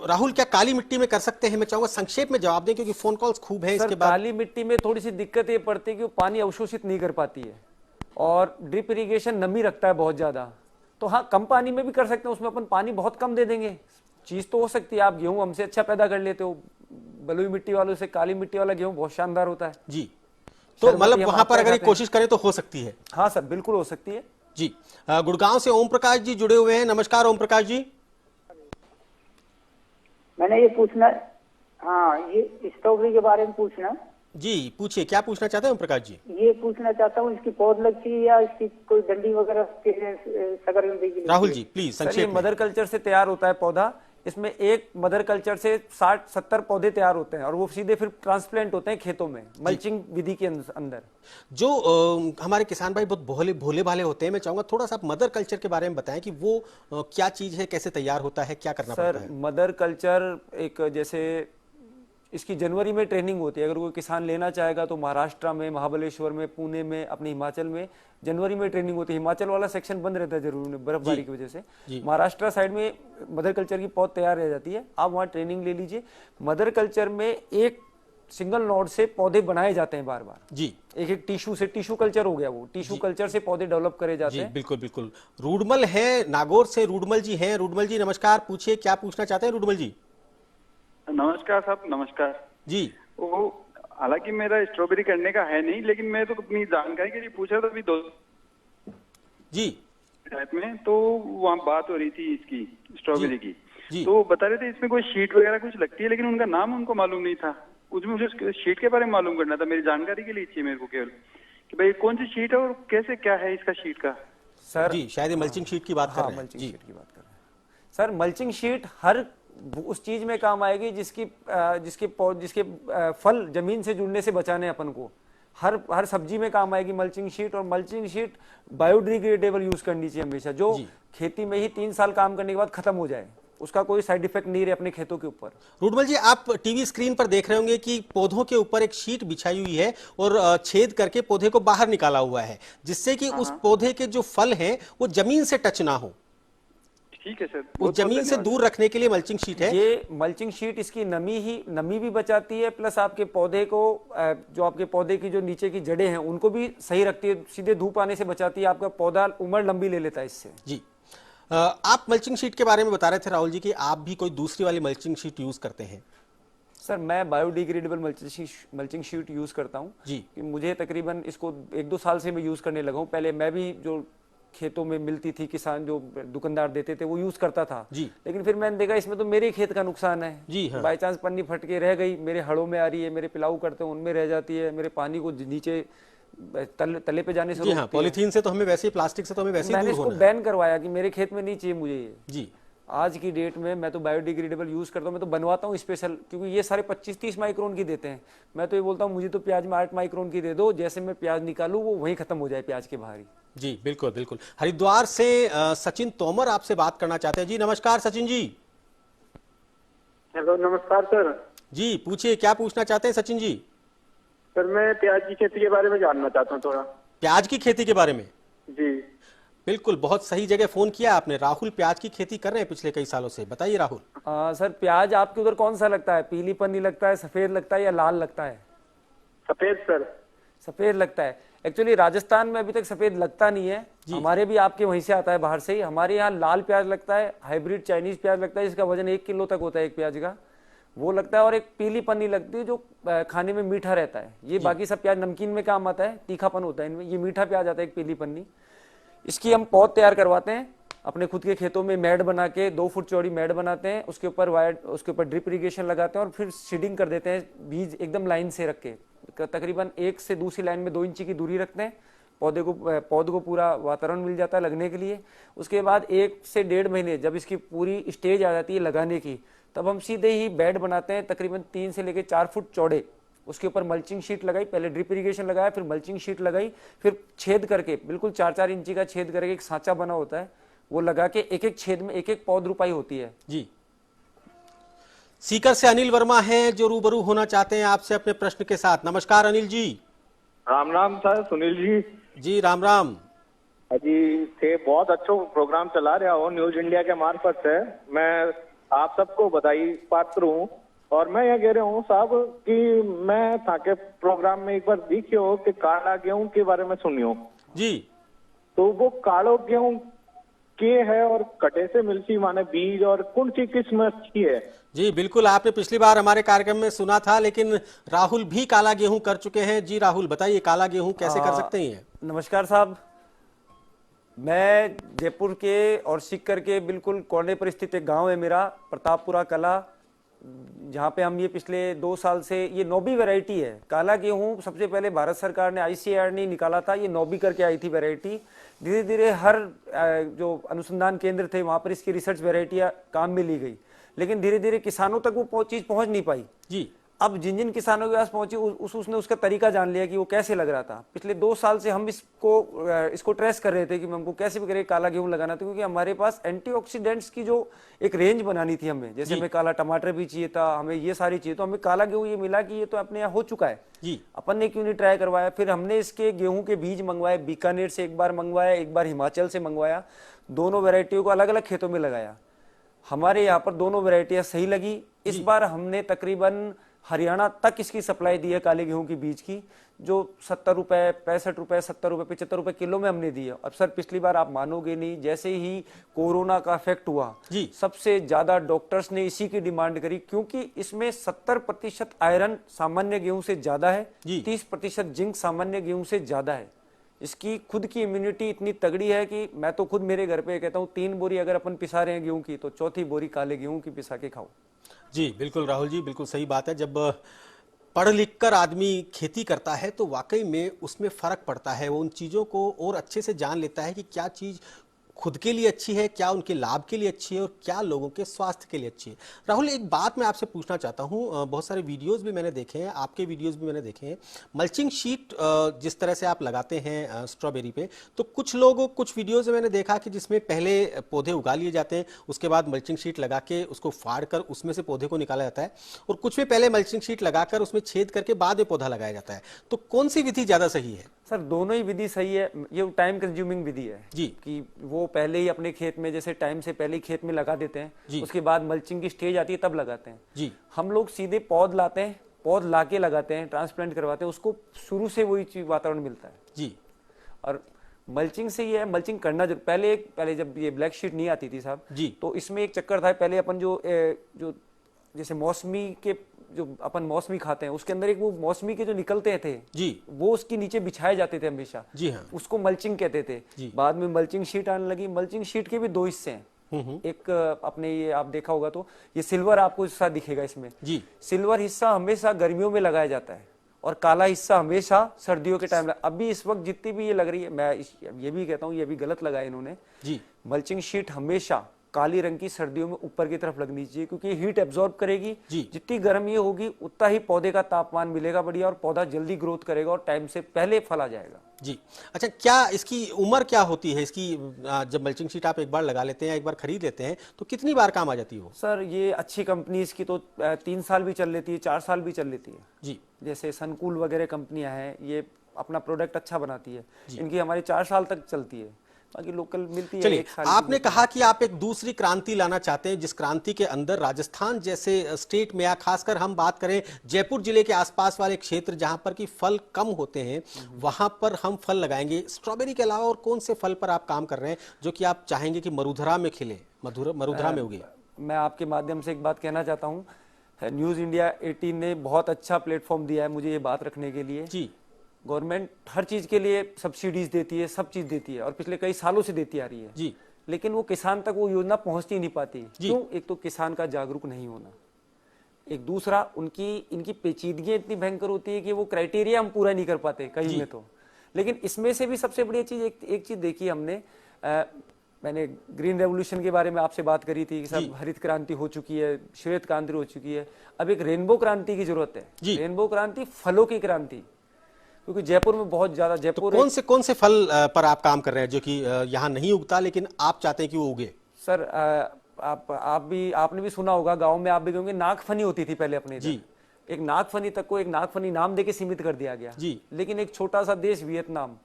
राहुल क्या काली मिट्टी में कर सकते हैं? मैं चाहूंगा संक्षेप में जवाब दें क्योंकि फोन कॉल्स खूब है। इसके बाद काली मिट्टी में थोड़ी सी दिक्कत ये पड़ती है कि वो पानी अवशोषित नहीं कर पाती है और ड्रिप इरिगेशन नमी रखता है बहुत ज्यादा। तो हाँ, कम पानी में भी कर सकते हैं, उसमें अपन पानी बहुत कम दे देंगे, चीज तो हो सकती है। आप गेहूं हमसे अच्छा पैदा कर लेते हो, बलुई मिट्टी वालों से काली मिट्टी वाला गेहूं बहुत शानदार होता है। जी, तो मतलब वहां पर अगर कोशिश करें तो हो सकती है। हाँ सर, बिल्कुल हो सकती है जी। गुड़गांव से ओम प्रकाश जी जुड़े हुए हैं। नमस्कार ओम प्रकाश जी। मैंने ये पूछना, हाँ ये स्ट्रॉबेरी के बारे में पूछना। जी पूछिए, क्या पूछना चाहते हैं ओम प्रकाश जी? ये पूछना चाहता हूँ इसकी पौध लगती या इसकी कोई डंडी वगैरह राहुल जी प्लीज संक्षेप। मदर कल्चर से तैयार होता है पौधा। इसमें एक मदर कल्चर से 60-70 पौधे तैयार होते हैं और वो सीधे फिर ट्रांसप्लांट होते हैं खेतों में मल्चिंग विधि के अंदर। जो हमारे किसान भाई बहुत भोले भाले होते हैं, मैं चाहूंगा थोड़ा सा आप मदर कल्चर के बारे में बताएं कि वो क्या चीज है, कैसे तैयार होता है, क्या करना पड़ता है? मदर कल्चर एक, जैसे इसकी जनवरी में ट्रेनिंग होती है। अगर कोई किसान लेना चाहेगा तो महाराष्ट्र में, महाबलेश्वर में, पुणे में, अपने हिमाचल में जनवरी में ट्रेनिंग होती है। हिमाचल वाला सेक्शन बंद रहता है जरूर बर्फबारी की वजह से। महाराष्ट्र साइड में मदर कल्चर की पौध तैयार रह जाती है, आप वहाँ ट्रेनिंग ले लीजिए। मदर कल्चर में एक सिंगल नोड से पौधे बनाए जाते हैं बार बार जी। एक टिश्यू से, टिश्यू कल्चर हो गया, वो टिश्यू कल्चर से पौधे डेवलप करे जाते हैं। बिल्कुल बिल्कुल। रूडमल है नागौर से, रूडमल जी हैं। रूडमल जी नमस्कार, पूछिए क्या पूछना चाहते हैं रूडमल जी? नमस्कार साहब, नमस्कार जी। वो हालांकि मेरा स्ट्रॉबेरी करने का है नहीं, लेकिन मैं तो अपनी जानकारी के लिए पूछा था अभी जी टाइप में, तो वहाँ बात हो रही थी इसकी स्ट्रॉबेरी की, तो बता रहे थे इसमें कोई शीट वगैरह कुछ लगती है, लेकिन उनका नाम उनको मालूम नहीं था। उसमें मुझे शीट के बारे में मालूम करना था, मेरी जानकारी के लिए चाहिए मेरे को केवल कि भाई कौन सी शीट है और कैसे क्या है इसका शीट का। सर जी शायद मल्चिंग शीट की बात कर रहे हैं। मल्चिंग शीट की बात कर रहे हैं सर। मल्चिंग शीट हर उस चीज में काम आएगी जिसके फल जमीन से जुड़ने से बचाने अपन को। हर सब्जी में काम आएगी मल्चिंग शीट। और मल्चिंग शीट बायोडिग्रेडेबल यूज करनी चाहिए हमेशा, जो खेती में ही 3 साल काम करने के बाद खत्म हो जाए, उसका कोई साइड इफेक्ट नहीं रहे अपने खेतों के ऊपर। रूडमल जी, आप टीवी स्क्रीन पर देख रहे होंगे कि पौधों के ऊपर एक शीट बिछाई हुई है और छेद करके पौधे को बाहर निकाला हुआ है, जिससे कि उस पौधे के जो फल हैं वो जमीन से टच ना हो। ठीक है सर, उस जमीन से दूर रखने के लिए मल्चिंग शीट है। ये मल्चिंग शीट इसकी नमी भी बचाती है, प्लस आपके पौधे को जो आपके पौधे की जो नीचे की जड़ें हैं उनको भी सही रखती है, सीधे धूप आने से बचाती है, आपका पौधा उम्र लंबी ले लेता है इससे। जी, आप मल्चिंग शीट के बारे में बता रहे थे राहुल जी कि आप भी कोई दूसरी वाली मल्चिंग शीट यूज करते हैं। सर मैं बायोडिग्रेडेबल मल्चिंग शीट यूज करता हूँ जी। मुझे तकरीबन इसको 1-2 साल से मैं यूज करने लगा हूँ। पहले मैं भी जो खेतों में मिलती थी, किसान जो दुकानदार देते थे वो यूज करता था जी। लेकिन फिर मैंने देखा इसमें तो मेरे खेत का नुकसान है जी। हाँ। बाई चांस पन्नी फट के रह गई, मेरे हड़ों में आ रही है, मेरे पिलाऊ करते हैं उनमें रह जाती है, मेरे पानी को नीचे तले पे जाने से जी। हाँ, पॉलीथीन से तो हमें वैसे ही, प्लास्टिक से तो हमें वैसे ही दूर होना है। मैंने इसको बैन करवाया कि मेरे खेत में नहीं चाहिए मुझे ये जी। आज की डेट में मैं तो बायोडिग्रेडेबल यूज करता हूँ, मैं तो बनवाता हूँ स्पेशल, क्योंकि ये सारे 25-30 माइक्रोन की देते हैं। मैं तो ये बोलता हूँ मुझे तो प्याज में 8 माइक्रोन की दे दो, जैसे मैं प्याज निकालूं वो वहीं खत्म हो जाए प्याज के बाहर ही। जी बिल्कुल बिल्कुल। हरिद्वार से सचिन तोमर आपसे बात करना चाहते हैं। जी नमस्कार सचिन जी। हेलो नमस्कार सर। जी पूछिए, क्या पूछना चाहते हैं सचिन जी? सर मैं प्याज की खेती के बारे में जानना चाहता हूँ थोड़ा। प्याज की खेती के बारे में? जी बिल्कुल, बहुत सही जगह फोन किया आपने। राहुल प्याज की खेती कर रहे हैं पिछले कई सालों से। बताइए राहुल। सर प्याज आपके उधर कौन सा लगता है, पीली पन्नी लगता है, सफेद लगता है या लाल लगता है? सफेद सर। सफेद लगता है। एक्चुअली राजस्थान में अभी तक सफेद लगता नहीं है, हमारे भी आपके वहीं से आता है बाहर से ही। हमारे यहाँ लाल प्याज लगता है, हाइब्रिड चाइनीज प्याज लगता है, जिसका वजन 1 किलो तक होता है एक प्याज का, वो लगता है। और एक पीली पन्नी लगती है जो खाने में मीठा रहता है। ये बाकी सब प्याज नमकीन में काम आता है, तीखापन होता है इनमें, ये मीठा प्याज आता है एक पीली पन्नी। इसकी हम पौध तैयार करवाते हैं अपने खुद के खेतों में, मैड बना के 2 फुट चौड़ी मैड बनाते हैं, उसके ऊपर ड्रिप इरिगेशन लगाते हैं और फिर सीडिंग कर देते हैं, बीज एकदम लाइन से रख के। तकरीबन एक से दूसरी लाइन में 2 इंच की दूरी रखते हैं, पौध को पूरा वातावरण मिल जाता है लगने के लिए। उसके बाद 1 से 1.5 महीने जब इसकी पूरी स्टेज आ जाती है लगाने की, तब हम सीधे ही बेड बनाते हैं तकरीबन 3 से लेकर 4 फुट चौड़े। उसके ऊपर मल्चिंग शीट लगाई, पहले ड्रिप इरिगेशन लगाया, फिर मल्चिंग शीट लगाई, फिर छेद करके बिल्कुल 4-4 इंची का छेद करके एक सांचा बना होता है, वो लगा के एक छेद में एक पौध रुपाई होती है जी। सीकर से अनिल वर्मा हैं जो रूबरू होना चाहते हैं आपसे अपने प्रश्न के साथ। नमस्कार अनिल जी। राम राम सर, सुनील जी। जी राम राम जी। थे बहुत अच्छा प्रोग्राम चला रहा हो न्यूज इंडिया के मार्फत से, मैं आप सबको बधाई पात्र हूँ। और मैं ये कह रहा हूँ साहब कि मैं था के प्रोग्राम में एक बार देखियो कि काला गेहूं के बारे में सुनियो जी। तो वो कालो गेहूं के है और कटे से मिलती माने बीज और कौन सी किस्म अच्छी है? जी बिल्कुल, आपने पिछली बार हमारे कार्यक्रम में सुना था, लेकिन राहुल भी काला गेहूं कर चुके हैं। जी राहुल बताइए, काला गेहूं कैसे कर सकते हैं? नमस्कार साहब, मैं जयपुर के और सीकर के बिल्कुल कोने पर स्थित एक गांव है मेरा, प्रतापपुरा कला, जहाँ पे हम ये पिछले 2 साल से, ये नोबी वैरायटी है काला गेहूं। सबसे पहले भारत सरकार ने ICAR ने निकाला था, ये नोबी करके आई थी वैरायटी। धीरे धीरे हर जो अनुसंधान केंद्र थे वहां पर इसकी रिसर्च वैरायटियां काम में ली गई, लेकिन धीरे धीरे किसानों तक वो चीज पहुंच नहीं पाई जी। अब जिन किसानों के पास पहुंची उसने उसका तरीका जान लिया कि वो कैसे लग रहा था। पिछले 2 साल से हम इसको ट्रेस कर रहे थे कि हमको कैसे भी करें काला गेहूं लगाना था, क्योंकि हमारे पास एंटीऑक्सीडेंट्स की जो एक रेंज बनानी थी हमें, जैसे हमें काला टमाटर भी चाहिए था, हमें ये सारी चाहिए, तो हमें काला गेहूं ये मिला कि ये तो अपने यहाँ हो चुका है जी। अपन ने क्यों नहीं ट्राई करवाया? फिर हमने इसके गेहूं के बीज मंगवाए, बीकानेर से एक बार मंगवाया, एक बार हिमाचल से मंगवाया, दोनों वेरायटियों को अलग अलग खेतों में लगाया। हमारे यहाँ पर दोनों वेरायटियां सही लगी। इस बार हमने तकरीबन हरियाणा तक इसकी सप्लाई दी है काले गेहूं की बीज की, जो 70 रुपए, 65 रुपए, 70 रुपए, 75 रुपए किलो में हमने दी है। अब सर पिछली बार आप मानोगे नहीं, जैसे ही कोरोना का इफेक्ट हुआ जी, सबसे ज्यादा डॉक्टर्स ने इसी की डिमांड करी, क्योंकि इसमें 70% आयरन सामान्य गेहूं से ज्यादा है, 30% जिंक सामान्य गेहूं से ज्यादा है। इसकी खुद की इम्यूनिटी इतनी तगड़ी है कि मैं तो खुद मेरे घर पे कहता हूँ 3 बोरी अगर अपन पिसा रहे हैं गेहूं की, तो 4थी बोरी काले गेहूं की पिसा के खाओ। जी बिल्कुल राहुल जी, बिल्कुल सही बात है। जब पढ़ लिख कर आदमी खेती करता है तो वाकई में उसमें फ़र्क पड़ता है, वो उन चीज़ों को और अच्छे से जान लेता है कि क्या चीज़ खुद के लिए अच्छी है, क्या उनके लाभ के लिए अच्छी है और क्या लोगों के स्वास्थ्य के लिए अच्छी है। राहुल, एक बात मैं आपसे पूछना चाहता हूं, बहुत सारे वीडियोस भी मैंने देखे हैं, आपके वीडियोस भी मैंने देखे हैं। मल्चिंग शीट जिस तरह से आप लगाते हैं स्ट्रॉबेरी पे, तो कुछ वीडियोज में मैंने देखा कि जिसमें पहले पौधे उगा लिए जाते हैं, उसके बाद मल्चिंग शीट लगा के उसको फाड़ कर उसमें से पौधे को निकाला जाता है, और कुछ में पहले मल्चिंग शीट लगाकर उसमें छेद करके बाद में पौधा लगाया जाता है। तो कौन सी विधि ज्यादा सही है? सर दोनों ही विधि सही है। ये टाइम कंज्यूमिंग विधि है जी, कि वो पहले ही अपने खेत में जैसे टाइम से पहले ही खेत में लगा देते हैं, उसके बाद मल्चिंग की स्टेज आती है तब लगाते हैं। जी, हम लोग सीधे पौध लाते हैं, पौध लाके लगाते हैं, ट्रांसप्लांट करवाते हैं, उसको शुरू से वही चीज वातावरण मिलता है। जी, और मल्चिंग से ये है, मल्चिंग करना जो पहले जब ये ब्लैक शीट नहीं आती थी साहब जी, तो इसमें एक चक्कर था। पहले अपन जो जैसे मौसमी के जो अपन मौसमी खाते हैं उसके अंदर एक वो मौसमी के जो निकलते थे जी, वो उसके नीचे बिछाए जाते थे हमेशा। जी हाँ, उसको मल्चिंग कहते थे। बाद में मल्चिंग शीट आने लगी। मल्चिंग शीट के भी दो हिस्से हैं। एक अपने ये आप देखा होगा तो ये सिल्वर आपको हिस्सा दिखेगा इसमें जी। सिल्वर हिस्सा हमेशा गर्मियों में लगाया जाता है और काला हिस्सा हमेशा सर्दियों के टाइम। अभी इस वक्त जितनी भी ये लग रही है, मैं ये भी कहता हूँ ये भी गलत लगाया इन्होंने जी। मल्चिंग शीट हमेशा काली रंग की सर्दियों में ऊपर की तरफ लगनी चाहिए क्योंकि हीट एब्जॉर्ब करेगी। जितनी गर्म ये होगी उतना ही पौधे का तापमान मिलेगा बढ़िया और पौधा जल्दी ग्रोथ करेगा और टाइम से पहले फल आ जाएगा जी। अच्छा, क्या इसकी उम्र क्या होती है इसकी? जब मल्चिंग शीट आप एक बार लगा लेते हैं, एक बार खरीद लेते हैं, तो कितनी बार काम आ जाती है वो? सर ये अच्छी कंपनीज की तो 3 साल भी चल लेती है, 4 साल भी चल लेती है जी। जैसे सनकूल वगैरह कंपनियां हैं, ये अपना प्रोडक्ट अच्छा बनाती है, इनकी हमारी 4 साल तक चलती है, बाकी लोकल मिलती है। चलिए, आपने कहा कि आप एक दूसरी क्रांति लाना चाहते हैं, जिस क्रांति के अंदर राजस्थान जैसे स्टेट में या खासकर हम बात करें जयपुर जिले के आसपास वाले क्षेत्र जहां पर कि फल कम होते हैं, वहां पर हम फल लगाएंगे। स्ट्रॉबेरी के अलावा और कौन से फल पर आप काम कर रहे हैं जो कि आप चाहेंगे कि मरुधरा में खिले, मरुधरा में उगे? मैं आपके माध्यम से एक बात कहना चाहता हूँ, न्यूज इंडिया 18 ने बहुत अच्छा प्लेटफॉर्म दिया है मुझे ये बात रखने के लिए जी। गवर्नमेंट हर चीज के लिए सब्सिडीज देती है, सब चीज देती है और पिछले कई सालों से देती आ रही है जी। लेकिन वो किसान तक वो योजना पहुंचती नहीं पाती। क्यों? एक तो किसान का जागरूक नहीं होना, एक दूसरा इनकी पेचीदगियां इतनी भयंकर होती है कि वो क्राइटेरिया हम पूरा नहीं कर पाते कहीं में तो। लेकिन इसमें से भी सबसे बड़ी चीज एक चीज देखी हमने, मैंने ग्रीन रेवोल्यूशन के बारे में आपसे बात करी थी कि सब हरित क्रांति हो चुकी है, श्वेत क्रांति हो चुकी है, अब एक रेनबो क्रांति की जरूरत है। रेनबो क्रांति, फलों की क्रांति, क्योंकि जयपुर में बहुत ज्यादा जयपुर तो कौन से फल पर आप काम कर रहे हैं जो कि यहाँ नहीं उगता लेकिन आप चाहते हैं कि वो उगे? सर आपने भी सुना होगा, गांव में आप भी कहोगे नागफनी होती थी पहले अपने जी। एक नागफनी तक को एक नागफनी नाम देके सीमित कर दिया गया जी। लेकिन एक छोटा सा देश वियतनाम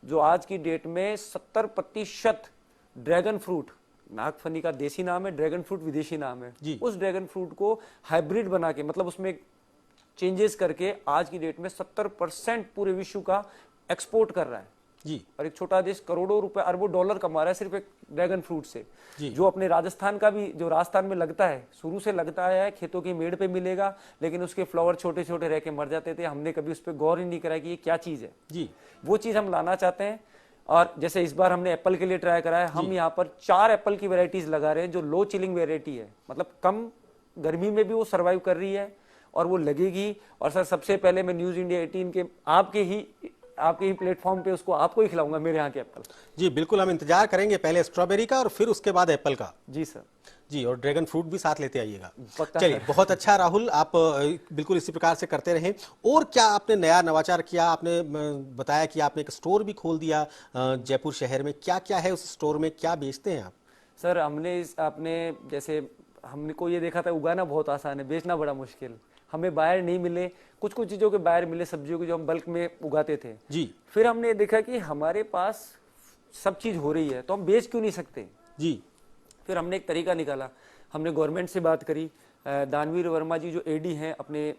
जो आज की डेट में 70% ड्रैगन फ्रूट, नागफनी का देसी नाम है, ड्रैगन फ्रूट विदेशी नाम है जी। उस ड्रैगन फ्रूट को हाइब्रिड बना के, मतलब उसमें चेंजेस करके आज की डेट में 70% पूरे विश्व का एक्सपोर्ट कर रहा है जी। और एक छोटा देश करोड़ों रुपए अरबों डॉलर कमा रहा है सिर्फ एक ड्रैगन फ्रूट से जी। जो अपने राजस्थान का भी, जो राजस्थान में लगता है, शुरू से लगता है, खेतों की मेड़ पे मिलेगा, लेकिन उसके फ्लावर छोटे छोटे रह के मर जाते थे। हमने कभी उस पर गौर ही नहीं करा कि ये क्या चीज है जी। वो चीज हम लाना चाहते हैं। और जैसे इस बार हमने एप्पल के लिए ट्राई करा है, हम यहाँ पर 4 एप्पल की वेराइटीज लगा रहे हैं जो लो चिलिंग वेराइटी है, मतलब कम गर्मी में भी वो सर्वाइव कर रही है और वो लगेगी। और सर सबसे पहले मैं न्यूज इंडिया 18 के आपके ही प्लेटफॉर्म पे उसको आपको ही खिलाऊंगा, मेरे यहाँ के एप्पल जी। बिल्कुल, हम इंतजार करेंगे, पहले स्ट्रॉबेरी का और फिर उसके बाद एप्पल का जी सर जी। और ड्रैगन फ्रूट भी साथ लेते आइएगा। चलिए, बहुत अच्छा राहुल, आप बिल्कुल इसी प्रकार से करते रहें। और क्या आपने नया नवाचार किया? आपने बताया कि आपने एक स्टोर भी खोल दिया जयपुर शहर में, क्या क्या है उस स्टोर में, क्या बेचते हैं आप? सर आपने जैसे हमने को ये देखा था, उगाना बहुत आसान है, बेचना बड़ा मुश्किल। हमें बायर नहीं मिले, कुछ चीजों के बायर मिले, सब्जियों के जो हम बल्क में उगाते थे जी। फिर हमने देखा कि हमारे पास सब चीज हो रही है तो हम बेच क्यों नहीं सकते जी। फिर हमने एक तरीका निकाला, हमने गवर्नमेंट से बात करी। दानवीर वर्मा जी जो एडी हैं अपने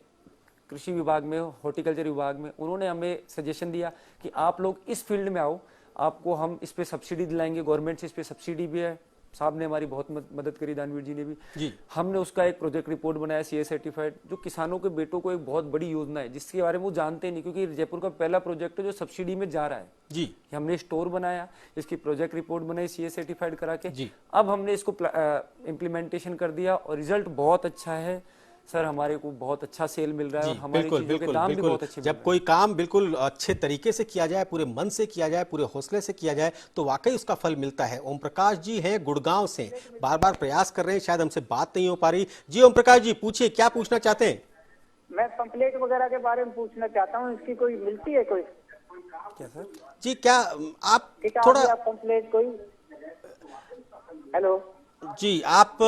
कृषि विभाग में, हॉर्टिकल्चर विभाग में, उन्होंने हमें सजेशन दिया कि आप लोग इस फील्ड में आओ, आपको हम इस पे सब्सिडी दिलाएंगे, गवर्नमेंट से इस पे सब्सिडी भी है। साहब ने हमारी बहुत मदद करी, दानवीर जी ने भी जी। हमने उसका एक प्रोजेक्ट रिपोर्ट बनाया, CA सर्टिफाइड, जो किसानों के बेटों को एक बहुत बड़ी योजना है जिसके बारे में वो जानते नहीं, क्योंकि जयपुर का पहला प्रोजेक्ट है जो सब्सिडी में जा रहा है जी। हमने स्टोर बनाया, इसकी प्रोजेक्ट रिपोर्ट बनाई CA सर्टिफाइड करा के जी। अब हमने इसको इम्प्लीमेंटेशन कर दिया और रिजल्ट बहुत अच्छा है। सर हमारे को बहुत अच्छा सेल मिल रहा है और हमारी बिल्कुल, चीजों के बिल्कुल, दाम भी बिल्कुल। बहुत अच्छे मिल जब कोई काम बिल्कुल अच्छे तरीके से किया जाए, पूरे मन से किया जाए, पूरे हौसले से किया जाए, तो वाकई उसका फल मिलता है। ओम प्रकाश जी हैं गुड़गांव से, बार बार प्रयास कर रहे हैं, शायद हमसे बात नहीं हो पा रही। जी ओम प्रकाश जी, पूछिए क्या पूछना चाहते हैं? मैं पंपलेट वगैरह के बारे में पूछना चाहता हूँ, इसकी कोई मिलती है कोई? क्या सर? जी क्या आप थोड़ा पंपलेट कोई? हेलो जी, आप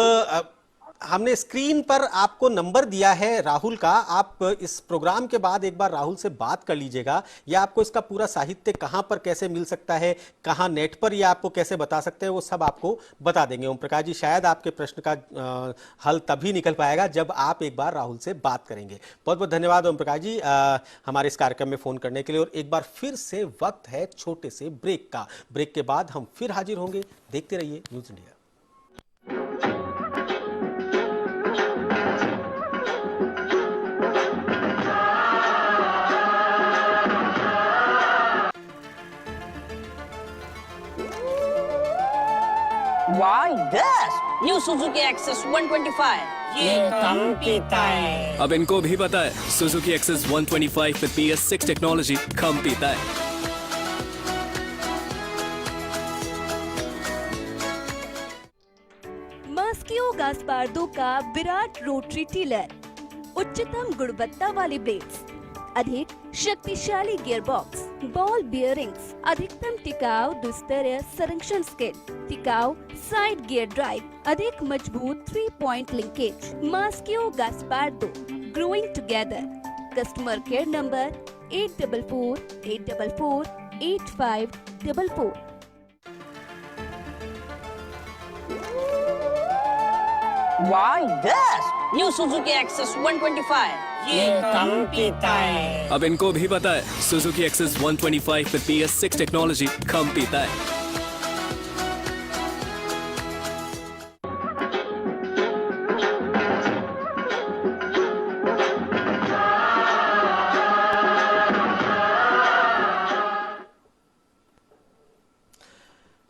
हमने स्क्रीन पर आपको नंबर दिया है राहुल का, आप इस प्रोग्राम के बाद एक बार राहुल से बात कर लीजिएगा, या आपको इसका पूरा साहित्य कहां पर कैसे मिल सकता है, कहां नेट पर या आपको कैसे बता सकते हैं, वो सब आपको बता देंगे। ओम प्रकाश जी, शायद आपके प्रश्न का हल तभी निकल पाएगा जब आप एक बार राहुल से बात करेंगे। बहुत बहुत धन्यवाद ओम प्रकाश जी हमारे इस कार्यक्रम में फोन करने के लिए। और एक बार फिर से वक्त है छोटे से ब्रेक का। ब्रेक के बाद हम फिर हाजिर होंगे। देखते रहिए news India. Why this? New Suzuki Access 125. ये कम पीता है। अब इनको भी पता है Suzuki Access 125 with PS6 technology कम पीता है। मास्कियो गास्पार्डो का विराट रोटरी टिलर, उच्चतम गुणवत्ता वाले ब्लेड्स, अधिक शक्तिशाली गियरबॉक्स, बॉल बियरिंग्स, अधिकतम टिकाऊ दुस्तरीय संरक्षण स्किड, टिकाऊ साइड गियर ड्राइव, अधिक मजबूत 3-point linkage. Maschio Gaspardo, growing together. Customer care number 8448448544। Why this? New Suzuki Access 125. ये कम पीता है। अब इनको भी पता है Suzuki Access 125 with PS6 technology कम पीता है।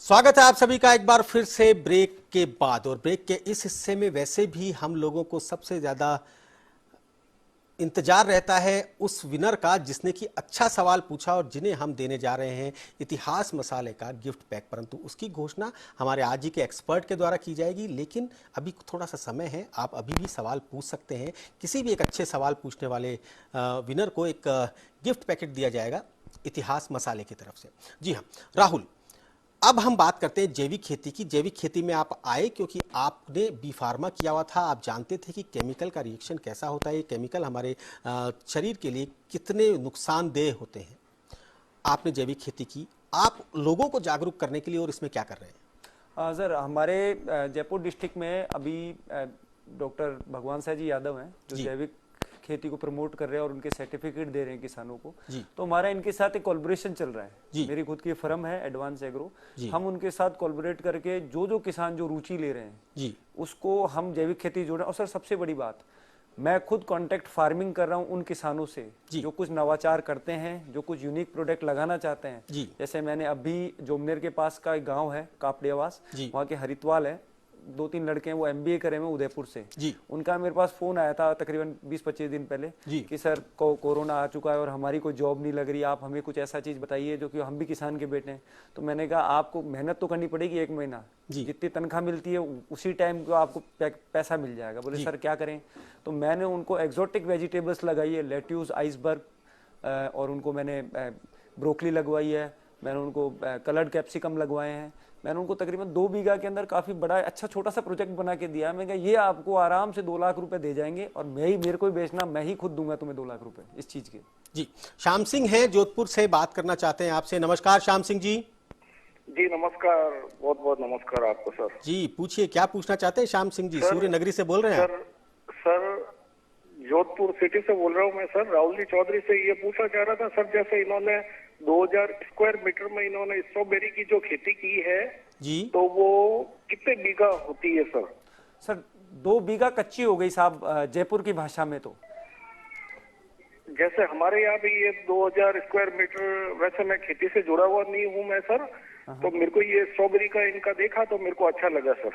स्वागत है आप सभी का एक बार फिर से ब्रेक के बाद। और ब्रेक के इस हिस्से में वैसे भी हम लोगों को सबसे ज्यादा इंतजार रहता है उस विनर का जिसने कि अच्छा सवाल पूछा और जिन्हें हम देने जा रहे हैं इतिहास मसाले का गिफ्ट पैक। परंतु उसकी घोषणा हमारे आज ही के एक्सपर्ट के द्वारा की जाएगी, लेकिन अभी थोड़ा सा समय है, आप अभी भी सवाल पूछ सकते हैं। किसी भी एक अच्छे सवाल पूछने वाले विनर को एक गिफ्ट पैकेट दिया जाएगा इतिहास मसाले की तरफ से। जी हाँ राहुल, अब हम बात करते हैं जैविक खेती की। जैविक खेती में आप आए क्योंकि आपने बी फार्मा किया हुआ था, आप जानते थे कि केमिकल का रिएक्शन कैसा होता है, ये केमिकल हमारे शरीर के लिए कितने नुकसानदेह होते हैं। आपने जैविक खेती की, आप लोगों को जागरूक करने के लिए और इसमें क्या कर रहे हैं? सर हमारे जयपुर डिस्ट्रिक्ट में अभी डॉक्टर भगवान साह जी यादव हैं जो जैविक खेती को प्रमोट कर रहे हैं और उनके सर्टिफिकेट दे रहे हैं किसानों को। तो हमारा इनके साथ एक कोलैबोरेशन चल रहा है। मेरी खुद की फर्म है एडवांस एग्रो, हम उनके साथ कोलैबोरेट करके जो किसान जो रुचि ले रहे हैं उसको हम जैविक खेती जोड़े। और सर सबसे बड़ी बात, मैं खुद कॉन्ट्रैक्ट फार्मिंग कर रहा हूँ उन किसानों से जो कुछ नवाचार करते हैं, जो कुछ यूनिक प्रोडक्ट लगाना चाहते हैं। जैसे मैंने अभी जोमनेर के पास का एक गाँव है कापड़ियावास, वहाँ के हरिद्वाल है, 2-3 लड़के हैं वो MBA करे हुए उदयपुर से। उनका मेरे पास फोन आया था तकरीबन 20-25 दिन पहले कि सर कोरोना आ चुका है और हमारी कोई जॉब नहीं लग रही, आप हमें कुछ ऐसा चीज बताइए जो कि हम भी किसान के बेटे हैं। तो मैंने कहा आपको मेहनत तो करनी पड़ेगी 1 महीना, जितनी तनख्वाह मिलती है उसी टाइम को आपको पैसा मिल जाएगा। बोले सर क्या करें? तो मैंने उनको एक्सोटिक वेजिटेबल्स लगाई है, लेट्यूस, आइसबर्ग, और उनको मैंने ब्रोकली लगवाई है, मैंने उनको कलर्ड कैप्सिकम लगवाए हैं। मैंने उनको तकरीबन 2 बीघा के अंदर काफी बड़ा अच्छा छोटा सा प्रोजेक्ट बना के दिया। मैं कहा ये आपको आराम से 2 लाख रुपए दे जाएंगे और मेरे को ही बेचना, मैं ही खुद दूंगा तुम्हें 2 लाख रुपए इस चीज के। जी श्याम सिंह है जोधपुर से, बात करना चाहते हैं आपसे। नमस्कार श्याम सिंह जी। जी नमस्कार, बहुत बहुत नमस्कार आपको सर। जी पूछिए क्या पूछना चाहते हैं श्याम सिंह जी? सूर्य नगरी से बोल रहे हैं सर जोधपुर सिटी से बोल रहा हूँ मैं सर। राहुल जी चौधरी से ये पूछना चाह रहा था सर, जैसे इन्होंने 2000 स्क्वायर मीटर में इन्होंने स्ट्रॉबेरी की जो खेती की है तो वो कितने बीघा होती है सर? सर 2 बीघा कच्ची हो गई साहब जयपुर की भाषा में। तो जैसे हमारे यहाँ भी ये 2000 स्क्वायर मीटर, वैसे मैं खेती से जुड़ा हुआ नहीं हूँ मैं सर, तो मेरे को ये स्ट्रॉबेरी का इनका देखा तो मेरे को अच्छा लगा सर।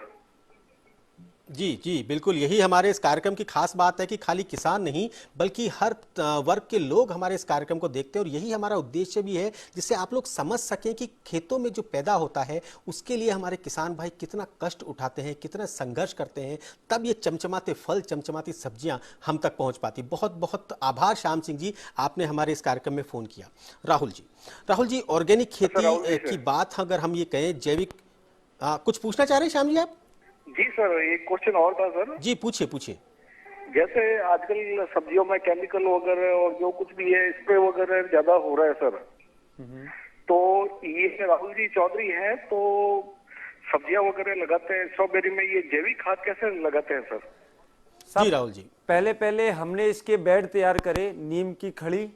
जी जी बिल्कुल, यही हमारे इस कार्यक्रम की खास बात है कि खाली किसान नहीं बल्कि हर वर्ग के लोग हमारे इस कार्यक्रम को देखते हैं और यही हमारा उद्देश्य भी है, जिससे आप लोग समझ सकें कि खेतों में जो पैदा होता है उसके लिए हमारे किसान भाई कितना कष्ट उठाते हैं, कितना संघर्ष करते हैं, तब ये चमचमाते फल, चमचमाती सब्जियां हम तक पहुंच पाती। बहुत बहुत आभार श्याम सिंह जी, आपने हमारे इस कार्यक्रम में फ़ोन किया। राहुल जी, ऑर्गेनिक खेती की बात अगर हम ये कहें, जैविक, कुछ पूछना चाह रहे हैं श्याम जी आप? जी सर, एक क्वेश्चन और था सर। जी पूछिए। जैसे आजकल सब्जियों में केमिकल वगैरह और जो कुछ भी है स्प्रे वगैरह ज्यादा हो रहा है सर, तो ये राहुल जी चौधरी हैं तो सब्जियां वगैरह लगाते हैं स्ट्रॉबेरी में, ये जैविक खाद कैसे लगाते हैं सर? जी राहुल जी, पहले हमने इसके बेड तैयार करे, नीम की खड़ी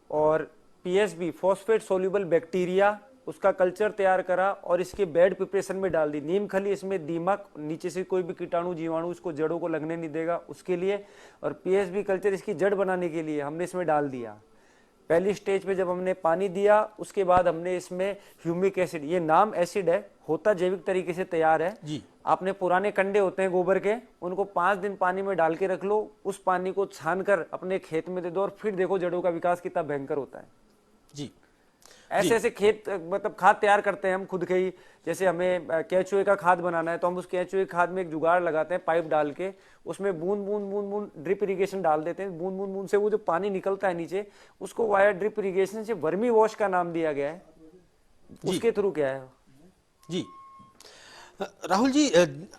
और पीएसबी फॉस्फेट सोल्यूबल बैक्टीरिया, उसका कल्चर तैयार करा और इसके बेड प्रिपरेशन में डाल दी। नीम खली इसमें दीमक, नीचे से कोई भी कीटाणु जीवाणु इसको जड़ों को लगने नहीं देगा उसके लिए, और पीएसबी कल्चर इसकी जड़ बनाने के लिए हमने इसमें डाल दिया। पहली स्टेज पे जब हमने पानी दिया, उसके बाद हमने इसमें ह्यूमिक एसिड, ये नाम एसिड है, होता जैविक तरीके से तैयार है जी। आपने पुराने कंडे होते हैं गोबर के, उनको 5 दिन पानी में डाल के रख लो, उस पानी को छानकर अपने खेत में दे दो और फिर देखो जड़ों का विकास कितना भयंकर होता है जी। ऐसे खेत मतलब खाद तैयार करते हैं हम खुद के ही। जैसे हमें केचुए का खाद बनाना है तो हम उस केचुए खाद में एक जुगाड़ लगाते हैं, पाइप डाल के उसमें बूंद बूंद बूंद बूंद ड्रिप इरिगेशन डाल देते हैं। बूंद बूंद बूंद से वो जो पानी निकलता है नीचे, उसको वाया ड्रिप इरिगेशन से वर्मी वॉश का नाम दिया गया है, उसके थ्रू क्या है जी। राहुल जी,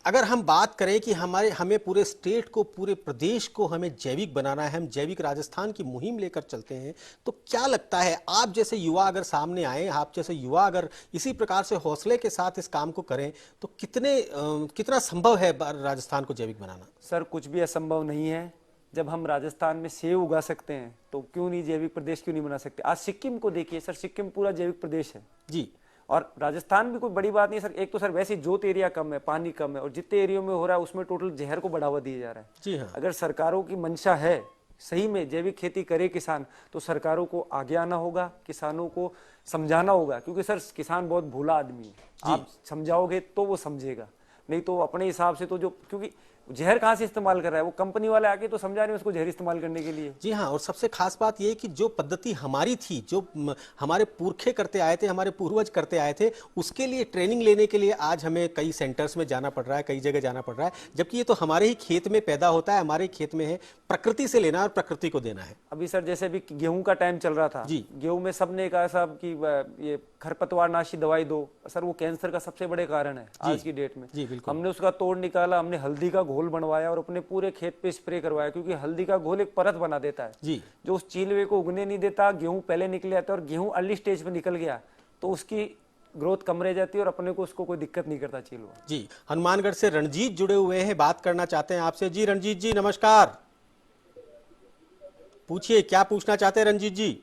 अगर हम बात करें कि हमें पूरे स्टेट को, पूरे प्रदेश को हमें जैविक बनाना है, हम जैविक राजस्थान की मुहिम लेकर चलते हैं, तो क्या लगता है आप जैसे युवा अगर सामने आए, आप जैसे युवा अगर इसी प्रकार से हौसले के साथ इस काम को करें तो कितना संभव है राजस्थान को जैविक बनाना? सर कुछ भी असंभव नहीं है। जब हम राजस्थान में सेब उगा सकते हैं तो क्यों नहीं जैविक प्रदेश क्यों नहीं बना सकते? आज सिक्किम को देखिए सर, सिक्किम पूरा जैविक प्रदेश है जी। और राजस्थान भी कोई बड़ी बात नहीं सर। एक तो सर वैसे जोत एरिया कम है, पानी कम है, और जितने एरिया में हो रहा है उसमें टोटल जहर को बढ़ावा दिया जा रहा है जी हाँ। अगर सरकारों की मंशा है सही में जैविक खेती करे किसान, तो सरकारों को आगे आना होगा, किसानों को समझाना होगा, क्योंकि सर किसान बहुत भोला आदमी है, आप समझाओगे तो वो समझेगा, नहीं तो अपने हिसाब से तो जो, क्योंकि जहर कहाँ से इस्तेमाल कर रहा है, वो कंपनी वाले आके तो समझा रहे हैं उसको जहर इस्तेमाल करने के लिए। जी हाँ, और सबसे खास बात ये है कि जो पद्धति हमारी थी, जो हमारे पुरखे करते आए थे, हमारे पूर्वज करते आए थे, उसके लिए ट्रेनिंग लेने के लिए आज हमें कई सेंटर्स में जाना पड़ रहा है, कई जगह जाना पड़ रहा है, जबकि ये तो हमारे ही खेत में पैदा होता है, हमारे खेत में है, प्रकृति से लेना और प्रकृति को देना है। अभी सर जैसे अभी गेहूं का टाइम चल रहा था जी, गेहूं में सबने कहा साहब कि ये खरपतवार नाशी दवाई दो, सर वो कैंसर का सबसे बड़े कारण है आज की डेट में जी। बिल्कुल, हमने उसका तोड़ निकाला, हमने हल्दी का घोल बनवाया और अपने पूरे खेत पे स्प्रे करवाया, क्योंकि हल्दी का घोल एक परत बना देता है जी, जो उस चीलवे को उगने नहीं देता। गेहूं पहले निकल जाता है और गेहूं अर्ली स्टेज पे निकल गया तो उसकी ग्रोथ कम रह जाती है और अपने को उसको कोई दिक्कत नहीं करता चीलवा जी। हनुमानगढ़ से रणजीत जुड़े हुए हैं, बात करना चाहते हैं आपसे। जी रणजीत जी नमस्कार, पूछिए क्या पूछना चाहते हैं रणजीत जी?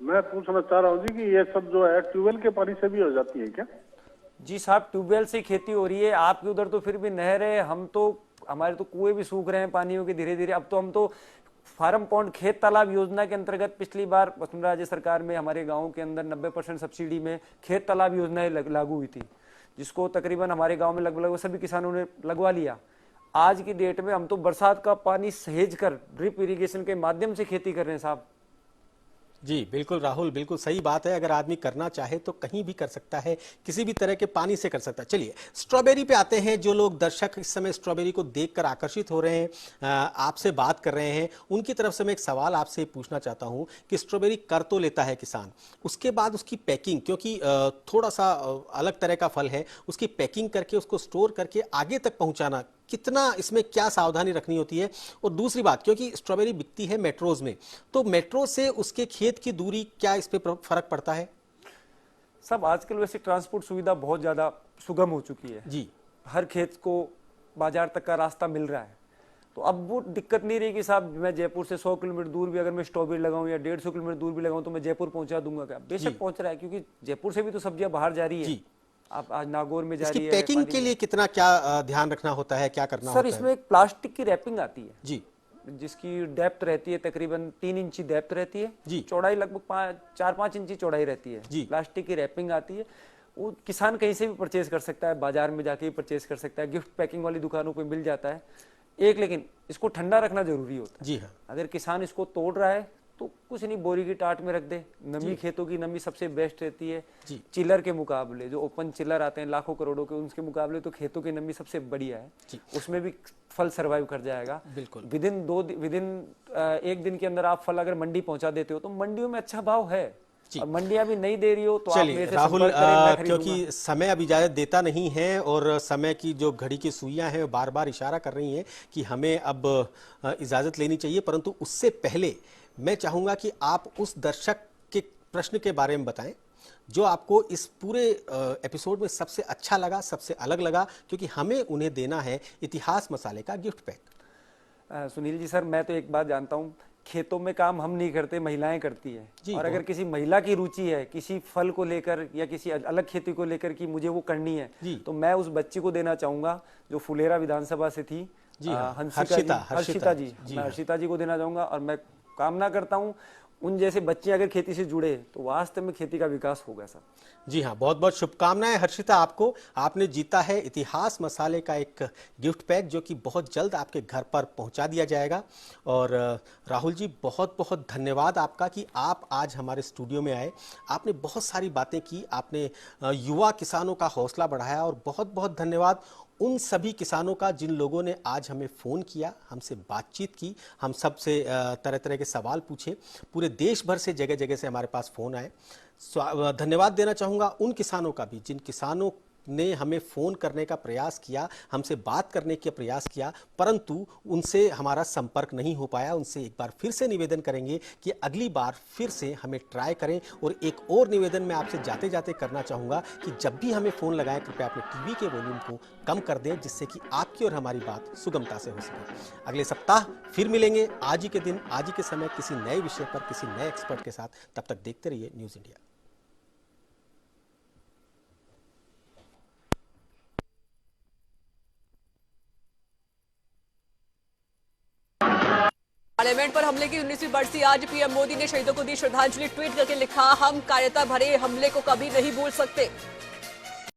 मैं पूछना चाह रहा हूँ जी कि ये सब जो है ट्यूबवेल के पानी से भी हो जाती है क्या? जी साहब, ट्यूबवेल से खेती हो रही है, आपके उधर तो फिर भी नहर है, हम तो हमारे तो कुएं भी सूख रहे हैं पानियों के धीरे धीरे। अब तो हम तो फार्म पॉन्ड खेत तालाब योजना के अंतर्गत पिछली बार वसुंधरा राज्य सरकार में हमारे गाँव के अंदर 90% सब्सिडी में खेत तालाब योजना लागू हुई थी, जिसको तकरीबन हमारे गाँव में लगभग सभी किसानों ने लगवा लिया। आज की डेट में हम तो बरसात का पानी सहेज कर ड्रिप इरिगेशन के माध्यम से खेती कर रहे हैं साहब। जी बिल्कुल राहुल, बिल्कुल सही बात है। अगर आदमी करना चाहे तो कहीं भी कर सकता है, किसी भी तरह के पानी से कर सकता है। चलिए स्ट्रॉबेरी पे आते हैं। जो लोग दर्शक इस समय स्ट्रॉबेरी को देखकर आकर्षित हो रहे हैं, आपसे बात कर रहे हैं, उनकी तरफ से मैं एक सवाल आपसे पूछना चाहता हूं कि स्ट्रॉबेरी कर तो लेता है किसान, उसके बाद उसकी पैकिंग, क्योंकि थोड़ा सा अलग तरह का फल है, उसकी पैकिंग करके उसको स्टोर करके आगे तक पहुंचाना, कितना इसमें क्या सावधानी रखनी होती है? और दूसरी बात, क्योंकि स्ट्रॉबेरी बिकती है मेट्रोज में, तो मेट्रो से उसके खेत की दूरी क्या इस पे फर्क पड़ता है? सब आजकल वैसे ट्रांसपोर्ट सुविधा बहुत ज्यादा सुगम हो चुकी है जी, हर खेत को बाजार तक का रास्ता मिल रहा है, तो अब वो दिक्कत नहीं रही कि साहब मैं जयपुर से 100 किलोमीटर दूर भी अगर मैं स्ट्रॉबेरी लगाऊं या 150 किलोमीटर दूर भी लगाऊं तो मैं जयपुर पहुंचा दूंगा क्या? बेशक पहुंच रहा है, क्योंकि जयपुर से भी तो सब्जियां बाहर जा रही है। आप आज नागौर में जा रही है। पैकिंग के लिए कितना क्या ध्यान रखना होता है, क्या करना होता है? सर इसमें एक प्लास्टिक की रैपिंग आती है जी, जिसकी डेप्थ रहती है तकरीबन 3 इंची डेप्थ रहती है, चौड़ाई लगभग 4-5 इंची चौड़ाई रहती है, प्लास्टिक की रैपिंग आती है। वो किसान कहीं से भी परचेज कर सकता है, बाजार में जाके भी परचेज कर सकता है, गिफ्ट पैकिंग वाली दुकानों पे मिल जाता है। लेकिन इसको ठंडा रखना जरूरी होता है। जी हाँ। अगर किसान इसको तोड़ रहा है तो कुछ नहीं, बोरी की टाट में रख दे। नमी, खेतों की नमी सबसे बेस्ट रहती है चिलर के मुकाबले। जो ओपन चिलर आते हैं लाखों करोड़ों के, उनके मुकाबले तो खेतों की नमी सबसे बढ़िया है, उसमें भी फल सरवाइव कर जाएगा। बिल्कुल। विदिन 1 दिन के अंदर आप फल अगर मंडी पहुंचा देते हो तो मंडियों में अच्छा भाव है। और मंडियां भी नहीं दे रही हो तो आप मेरे से राहुल, संपर्क करें, मैं खरीदूंगा। क्योंकि समय अब इजाजत देता नहीं है और समय की जो घड़ी की सुइयां हैं बार बार इशारा कर रही हैं कि हमें अब इजाजत लेनी चाहिए, परंतु उससे पहले मैं चाहूंगा कि आप उस दर्शक के प्रश्न के बारे में बताएं जो आपको इस पूरे एपिसोड में सबसे अच्छा लगा, सबसे अलग लगा, क्योंकि हमें उन्हें देना है इतिहास मसाले का gift pack. Sunil ji sir, मैं तो एक बात जानता हूँ, खेतों में काम हम नहीं करते, महिलाएं करती है। और अगर किसी महिला की रुचि है किसी फल को लेकर या किसी अलग खेती को लेकर कि मुझे वो करनी है, तो मैं उस बच्ची को देना चाहूंगा जो फुलेरा विधानसभा से थी, हर्षिता जी। मैं हर्षिता जी को देना चाहूंगा और मैं कामना करता हूं उन जैसे बच्चे अगर खेती से जुड़े तो वास्तव में खेती का विकास होगा सर। जी हाँ, बहुत बहुत शुभकामनाएं हर्षिता आपको। आपने जीता है इतिहास मसाले का एक गिफ्ट पैक जो कि बहुत जल्द आपके घर पर पहुंचा दिया जाएगा। और राहुल जी, बहुत बहुत धन्यवाद आपका कि आप आज हमारे स्टूडियो में आए। आपने बहुत सारी बातें की, आपने युवा किसानों का हौसला बढ़ाया और बहुत बहुत धन्यवाद उन सभी किसानों का जिन लोगों ने आज हमें फ़ोन किया, हमसे बातचीत की, हम सब से तरह तरह के सवाल पूछे। पूरे देश भर से जगह जगह से हमारे पास फ़ोन आए। धन्यवाद देना चाहूँगा उन किसानों का भी जिन किसानों ने हमें फ़ोन करने का प्रयास किया, हमसे बात करने का प्रयास किया, परंतु उनसे हमारा संपर्क नहीं हो पाया। उनसे एक बार फिर से निवेदन करेंगे कि अगली बार फिर से हमें ट्राई करें। और एक और निवेदन मैं आपसे जाते जाते करना चाहूँगा कि जब भी हमें फ़ोन लगाएं कृपया अपने टीवी के वॉल्यूम को कम कर दें, जिससे कि आपकी और हमारी बात सुगमता से हो सके। अगले सप्ताह फिर मिलेंगे आज ही के दिन, आज ही के समय, किसी नए विषय पर, किसी नए एक्सपर्ट के साथ। तब तक देखते रहिए न्यूज़ इंडिया। पार्लियामेंट पर हमले की 19वीं बरसी आज पीएम मोदी ने शहीदों को दी श्रद्धांजलि। ट्वीट करके लिखा, हम कायरता भरे हमले को कभी नहीं भूल सकते।